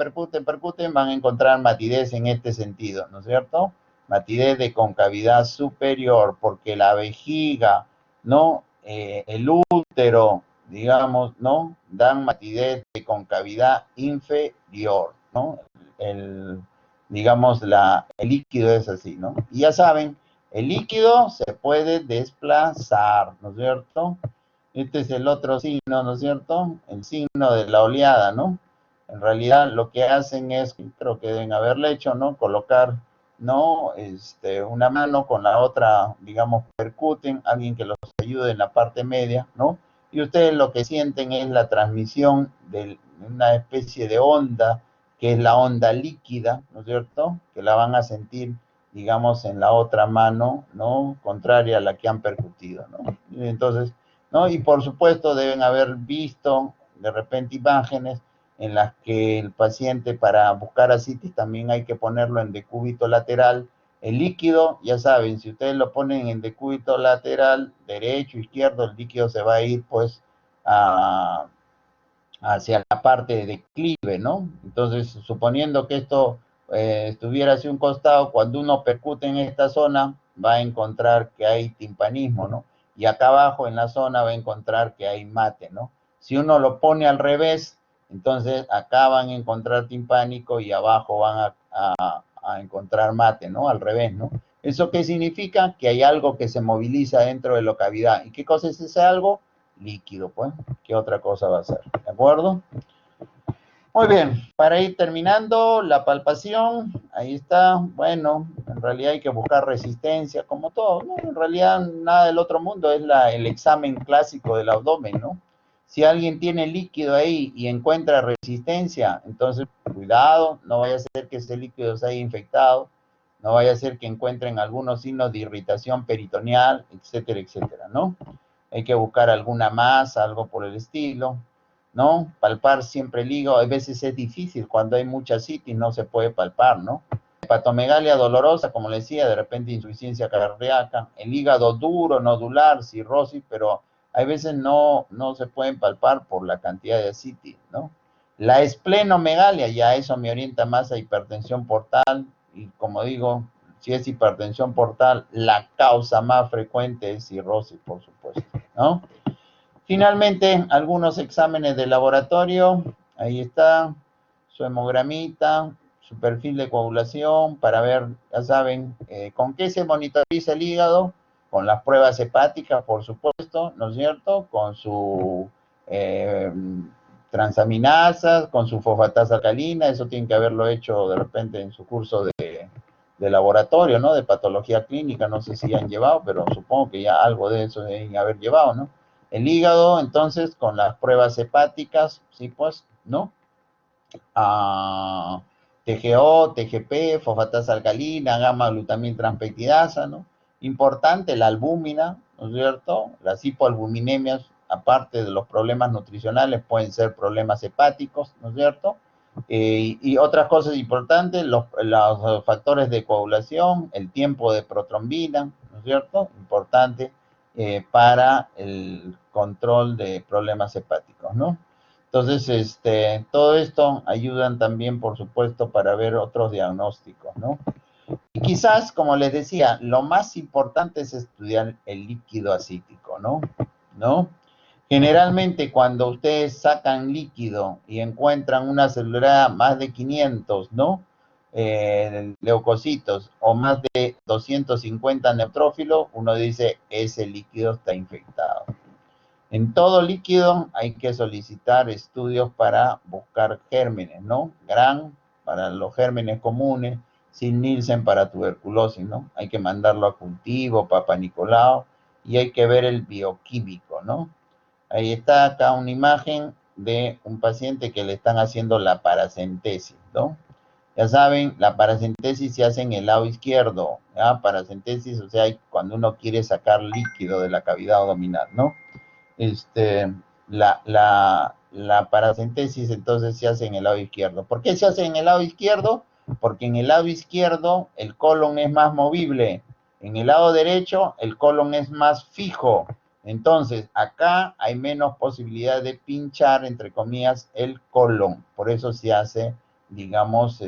Speaker 1: van a encontrar matidez en este sentido, ¿no es cierto? Matidez de concavidad superior, porque la vejiga, ¿no? El útero, digamos, ¿no? Dan matidez de concavidad inferior, ¿no? El, digamos, el líquido es así, ¿no? Y ya saben, el líquido se puede desplazar, ¿no es cierto? Este es el otro signo, ¿no es cierto? El signo de la oleada, ¿no? En realidad lo que hacen es, creo que deben haberle hecho, ¿no? Colocar, ¿no? Una mano con la otra, digamos, percuten, alguien que los ayude en la parte media, ¿no? Y ustedes lo que sienten es la transmisión de una especie de onda, que es la onda líquida, ¿no es cierto? Que la van a sentir, digamos, en la otra mano, ¿no? Contraria a la que han percutido, ¿no? Entonces, ¿no? Y por supuesto deben haber visto de repente imágenes en las que el paciente, para buscar ascitis, también hay que ponerlo en decúbito lateral. El líquido, ya saben, si ustedes lo ponen en decúbito lateral, derecho, izquierdo, el líquido se va a ir pues hacia la parte de declive, ¿no? Entonces, suponiendo que esto estuviera hacia un costado, cuando uno percute en esta zona, va a encontrar que hay timpanismo, ¿no? Y acá abajo en la zona va a encontrar que hay mate, ¿no? Si uno lo pone al revés, entonces acá van a encontrar timpánico y abajo van a encontrar mate, ¿no? Al revés, ¿no? ¿Eso qué significa? Que hay algo que se moviliza dentro de la cavidad. ¿Y qué cosa es ese algo? Líquido, pues. ¿Qué otra cosa va a ser? ¿De acuerdo? Muy bien, para ir terminando, la palpación, ahí está. Bueno, en realidad hay que buscar resistencia, como todo, ¿no? En realidad nada del otro mundo, es el examen clásico del abdomen, ¿no? Si alguien tiene líquido ahí y encuentra resistencia, entonces cuidado, no vaya a ser que ese líquido se haya infectado, no vaya a ser que encuentren algunos signos de irritación peritoneal, etcétera, etcétera, ¿no? Hay que buscar alguna masa, algo por el estilo, ¿no? Palpar siempre el hígado, a veces es difícil, cuando hay mucha citis no se puede palpar, ¿no? Hepatomegalia dolorosa, como le decía, de repente insuficiencia cardíaca, el hígado duro, nodular, cirrosis, pero hay veces no se pueden palpar por la cantidad de citis, ¿no? La esplenomegalia, ya eso me orienta más a hipertensión portal, y como digo, si es hipertensión portal, la causa más frecuente es cirrosis, por supuesto, ¿no? Finalmente, algunos exámenes de laboratorio, ahí está, su hemogramita, su perfil de coagulación, para ver, ya saben, con qué se monitoriza el hígado, con las pruebas hepáticas, por supuesto, ¿no es cierto? Con su transaminasas, con su fosfatasa alcalina, eso tienen que haberlo hecho de repente en su curso de laboratorio, ¿no? De patología clínica, no sé si han llevado, pero supongo que ya algo de eso deben haber llevado, ¿no? El hígado, entonces, con las pruebas hepáticas, sí, pues, ¿no? TGO, TGP, fosfatasa alcalina, gamma glutamil transpeptidasa, ¿no? Importante, la albúmina, ¿no es cierto? Las hipoalbuminemias, aparte de los problemas nutricionales, pueden ser problemas hepáticos, ¿no es cierto? Y otras cosas importantes, los factores de coagulación, el tiempo de protrombina, ¿no es cierto? Importante para el control de problemas hepáticos, ¿no? Entonces, todo esto ayudan también, por supuesto, para ver otros diagnósticos, ¿no? Y quizás, como les decía, lo más importante es estudiar el líquido acítico, ¿no? ¿No? Generalmente cuando ustedes sacan líquido y encuentran una célula más de 500, ¿no? Leucocitos o más de 250 neutrófilos, uno dice, ese líquido está infectado. En todo líquido hay que solicitar estudios para buscar gérmenes, ¿no? Gram para los gérmenes comunes, Sid Nielsen para tuberculosis, ¿no? Hay que mandarlo a cultivo, Papa Nicolau, y hay que ver el bioquímico, ¿no? Ahí está acá una imagen de un paciente que le están haciendo la paracentesis, ¿no? Ya saben, la paracentesis se hace en el lado izquierdo, ¿ya? Paracentesis, o sea, cuando uno quiere sacar líquido de la cavidad abdominal, ¿no? este, la paracentesis entonces se hace en el lado izquierdo. ¿Por qué se hace en el lado izquierdo? Porque en el lado izquierdo el colon es más movible, en el lado derecho el colon es más fijo. Entonces, acá hay menos posibilidad de pinchar, entre comillas, el colon. Por eso se hace, digamos,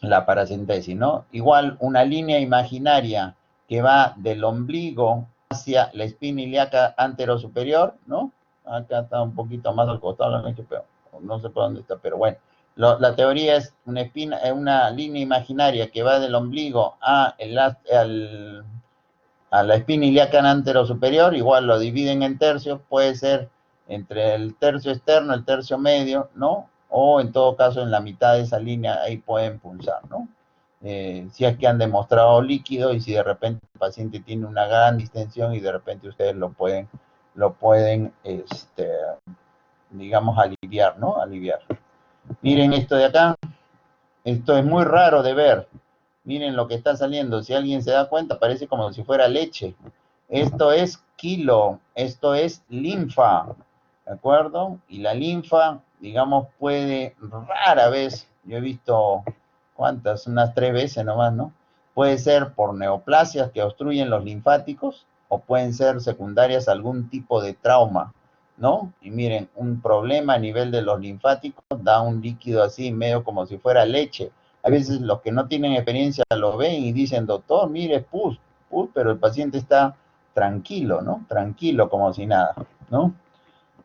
Speaker 1: la paracentesis, ¿no? Igual una línea imaginaria que va del ombligo hacia la espina ilíaca anterosuperior, ¿no? Acá está un poquito más al costado, lo han hecho, pero no sé por dónde está, pero bueno. La teoría es una línea imaginaria que va del ombligo a la espina ilíaca anterosuperior, igual lo dividen en tercios, puede ser entre el tercio externo, el tercio medio, ¿no? O en todo caso en la mitad de esa línea, ahí pueden pulsar, ¿no? Si es que han demostrado líquido y si de repente el paciente tiene una gran distensión y de repente ustedes lo pueden, digamos, aliviar, ¿no? Aliviar. Miren esto de acá, esto es muy raro de ver. Miren lo que está saliendo. Si alguien se da cuenta, parece como si fuera leche. Esto es quilo, esto es linfa, ¿de acuerdo? Y la linfa, digamos, puede rara vez, yo he visto, ¿cuántas? Unas 3 veces nomás, ¿no? Puede ser por neoplasias que obstruyen los linfáticos o pueden ser secundarias a algún tipo de trauma, ¿no? Y miren, un problema a nivel de los linfáticos da un líquido así, medio como si fuera leche. A veces los que no tienen experiencia lo ven y dicen, doctor, mire, pus, pero el paciente está tranquilo, ¿no? Tranquilo, como si nada, ¿no?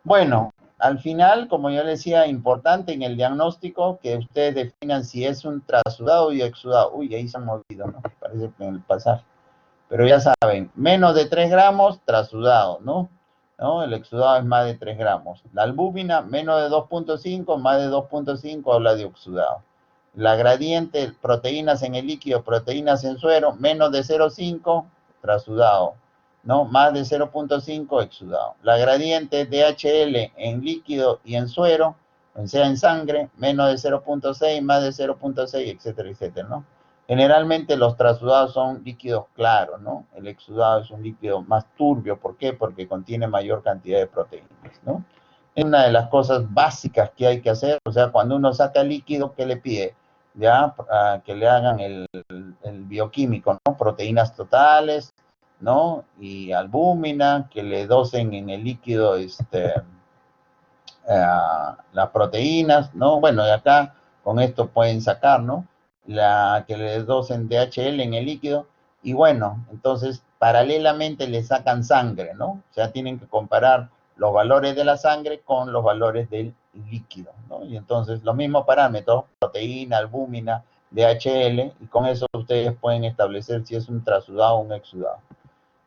Speaker 1: Bueno, al final, como yo les decía, importante en el diagnóstico que ustedes definan si es un trasudado y exudado. Uy, ahí se han movido, ¿no? Parece que en el pasaje. Pero ya saben, menos de 3 gramos, trasudado, ¿no? ¿No? El exudado es más de 3 gramos. La albúmina, menos de 2.5, más de 2.5, habla de exudado. La gradiente, proteínas en el líquido, proteínas en suero, menos de 0.5, trasudado, ¿no? Más de 0.5, exudado. La gradiente DHL en líquido y en suero, o sea, en sangre, menos de 0.6, más de 0.6, etcétera, etcétera, ¿no? Generalmente los trasudados son líquidos claros, ¿no? El exudado es un líquido más turbio. ¿Por qué? Porque contiene mayor cantidad de proteínas, ¿no? Es una de las cosas básicas que hay que hacer. O sea, cuando uno saca líquido, ¿qué le pide? Ya, que le hagan el bioquímico, ¿no? Proteínas totales, ¿no? Y albúmina, que le dosen en el líquido las proteínas, ¿no? Bueno, y acá con esto pueden sacar, ¿no? Que le dosen DHL en el líquido. Y bueno, entonces paralelamente le sacan sangre, ¿no? O sea, tienen que comparar los valores de la sangre con los valores del líquido, ¿no? Y entonces los mismos parámetros, proteína, albúmina, DHL, y con eso ustedes pueden establecer si es un trasudado o un exudado.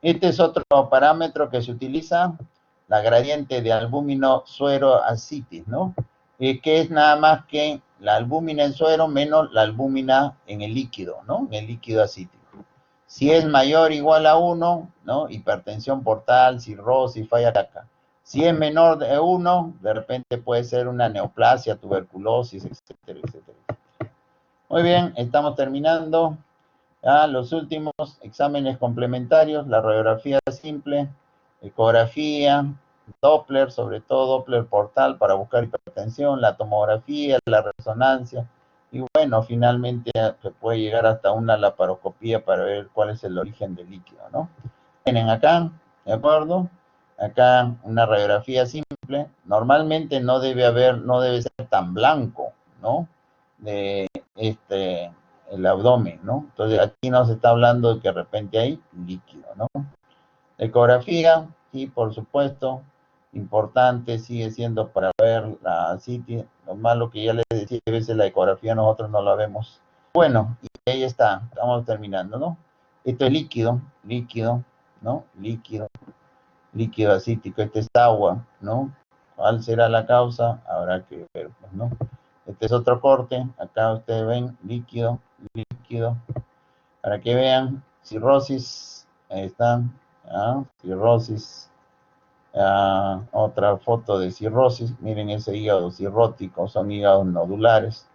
Speaker 1: Este es otro parámetro que se utiliza, la gradiente de albúmino suero ascitis, ¿no? Que es nada más que la albúmina en suero menos la albúmina en el líquido, ¿no? En el líquido ascítico. Si es mayor o igual a 1, ¿no? Hipertensión portal, cirrosis, falla cardíaca. Si es menor de 1, de repente puede ser una neoplasia, tuberculosis, etcétera, etcétera. Muy bien, estamos terminando. Los últimos exámenes complementarios, la radiografía simple, ecografía, Doppler, sobre todo Doppler portal para buscar hipertensión, la tomografía, la resonancia, y bueno, finalmente se puede llegar hasta una laparoscopía para ver cuál es el origen del líquido, ¿no? Tienen acá, ¿de acuerdo? Acá una radiografía simple, normalmente no debe ser tan blanco, ¿no? De el abdomen, ¿no? Entonces aquí no se está hablando de que de repente hay líquido, ¿no? Ecografía, sí, por supuesto, importante, sigue siendo para ver la CT. Lo malo que ya les decía, a veces la ecografía nosotros no la vemos. Bueno, y ahí está, estamos terminando, ¿no? Esto es líquido, ¿no? Líquido acítico, este es agua, ¿no? ¿Cuál será la causa? Habrá que ver, pues, ¿no? Este es otro corte, acá ustedes ven líquido, para que vean, cirrosis, ahí están, cirrosis, otra foto de cirrosis, miren ese hígado cirrótico, son hígados nodulares,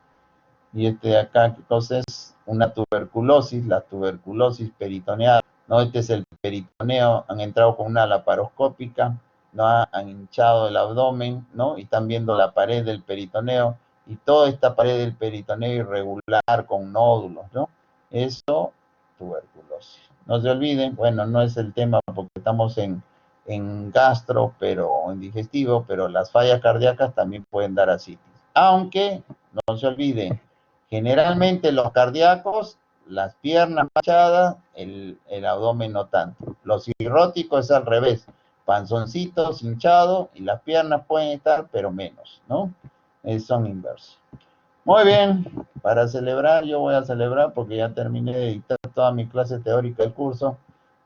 Speaker 1: y este de acá, ¿qué cosa es? Una tuberculosis, la tuberculosis peritoneal, ¿no? Este es el peritoneo, han entrado con una laparoscópica, ¿no? Han hinchado el abdomen, ¿no? Y están viendo la pared del peritoneo, y toda esta pared del peritoneo irregular con nódulos, ¿no? Eso, tuberculosis. No se olviden, bueno, no es el tema porque estamos en gastro, pero en digestivo, pero las fallas cardíacas también pueden dar ascitis. Aunque, no se olviden, generalmente los cardíacos, las piernas manchadas, el abdomen no tanto. Los cirróticos es al revés, panzoncitos hinchados y las piernas pueden estar, pero menos, ¿no? Son inversos. Muy bien, para celebrar, yo voy a celebrar porque ya terminé de editar toda mi clase teórica del curso.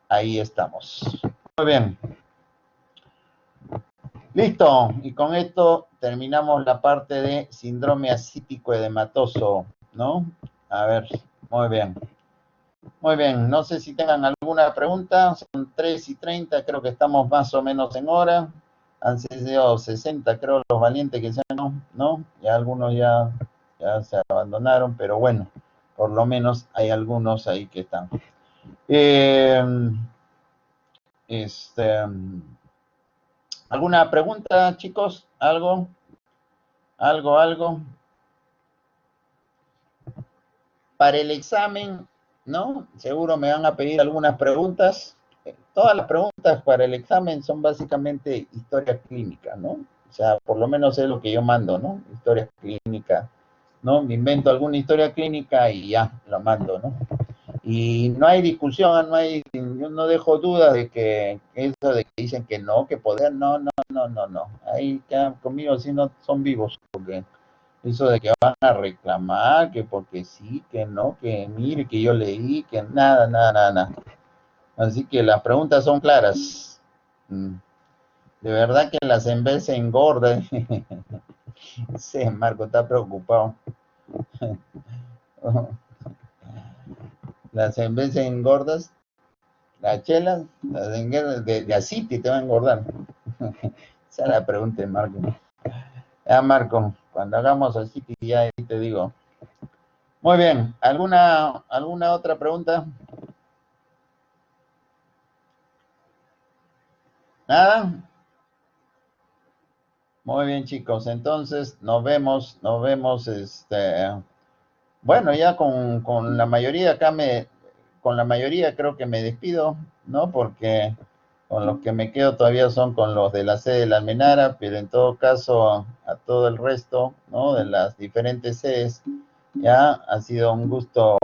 Speaker 1: Ahí estamos. Muy bien. Listo, y con esto terminamos la parte de síndrome ascítico edematoso, ¿no? A ver, muy bien. Muy bien, no sé si tengan alguna pregunta, son 3:30, creo que estamos más o menos en hora. Han sido 60, creo, los valientes que sean, ¿no? Ya algunos ya se abandonaron, pero bueno, por lo menos hay algunos ahí que están. ¿Alguna pregunta, chicos? ¿Algo? Para el examen, ¿no? Seguro me van a pedir algunas preguntas. Todas las preguntas para el examen son básicamente historia clínica, ¿no? O sea, por lo menos es lo que yo mando, ¿no? Historia clínica, ¿no? Me invento alguna historia clínica y ya, la mando, ¿no? Y no hay discusión, yo no dejo duda de que eso de que dicen que no, que poder, no. Ahí quedan conmigo, si no son vivos, porque eso de que van a reclamar, que porque sí, que no, que mire, que yo leí, que nada. Así que las preguntas son claras. De verdad que las en vez se engorda. Sí, Marco está preocupado. Las en vez se engordas, las chelas, de asiti te va a engordar. Esa es la pregunta de Marco. Ya, Marco, cuando hagamos así, ya ahí te digo. Muy bien, ¿alguna otra pregunta? ¿Nada? Muy bien, chicos, entonces nos vemos, bueno, ya con la mayoría con la mayoría creo que me despido, ¿no? Porque con los que me quedo todavía son con los de la sede de la Almenara, pero en todo caso a todo el resto, ¿no? De las diferentes sedes, ya ha sido un gusto.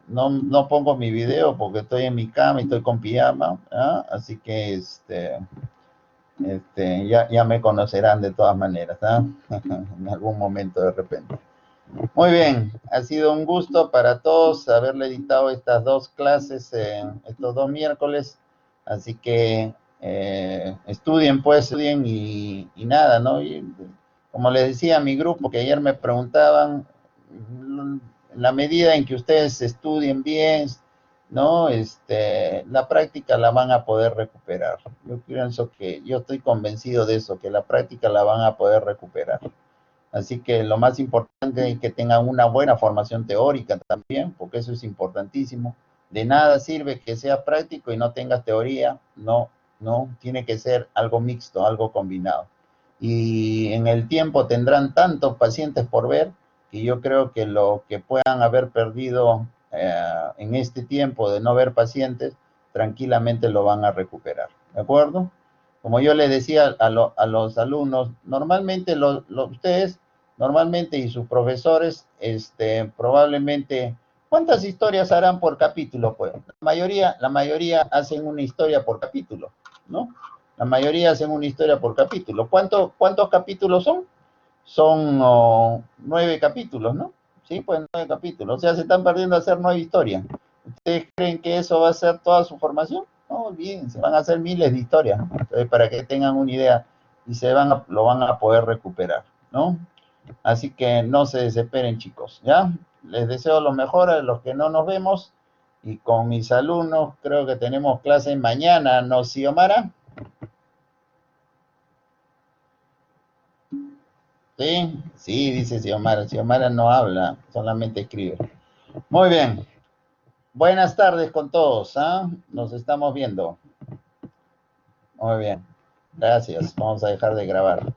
Speaker 1: No pongo mi video porque estoy en mi cama y estoy con pijama, ¿ah? Así que ya me conocerán de todas maneras, ¿ah? En algún momento de repente. Muy bien, ha sido un gusto para todos haberle editado estas dos clases estos 2 miércoles, así que estudien y nada, ¿no? Y, como les decía a mi grupo que ayer me preguntaban, en la medida en que ustedes estudien bien, ¿no? La práctica la van a poder recuperar. Yo pienso yo estoy convencido de eso, que la práctica la van a poder recuperar. Así que lo más importante es que tengan una buena formación teórica también, porque eso es importantísimo. De nada sirve que sea práctico y no tengas teoría, no, tiene que ser algo mixto, algo combinado. Y en el tiempo tendrán tantos pacientes por ver que yo creo que lo que puedan haber perdido en este tiempo de no ver pacientes, tranquilamente lo van a recuperar, ¿de acuerdo? Como yo les decía a los alumnos, normalmente ustedes, normalmente y sus profesores, probablemente, ¿cuántas historias harán por capítulo? Pues la mayoría hacen una historia por capítulo, ¿no? La mayoría hacen una historia por capítulo. ¿Cuántos capítulos son? Son 9 capítulos, ¿no? Sí, pues 9 capítulos. O sea, se están perdiendo hacer 9 historias. ¿Ustedes creen que eso va a ser toda su formación? No olvídense, van a hacer miles de historias, ¿no? Entonces, para que tengan una idea y lo van a poder recuperar, ¿no? Así que no se desesperen, chicos, ¿ya? Les deseo lo mejor a los que no nos vemos y con mis alumnos creo que tenemos clase mañana, ¿no, Xiomara? ¿Sí? Sí, dice Xiomara. Xiomara no habla, solamente escribe. Muy bien. Buenas tardes con todos, ¿ah? Nos estamos viendo. Muy bien. Gracias. Vamos a dejar de grabar.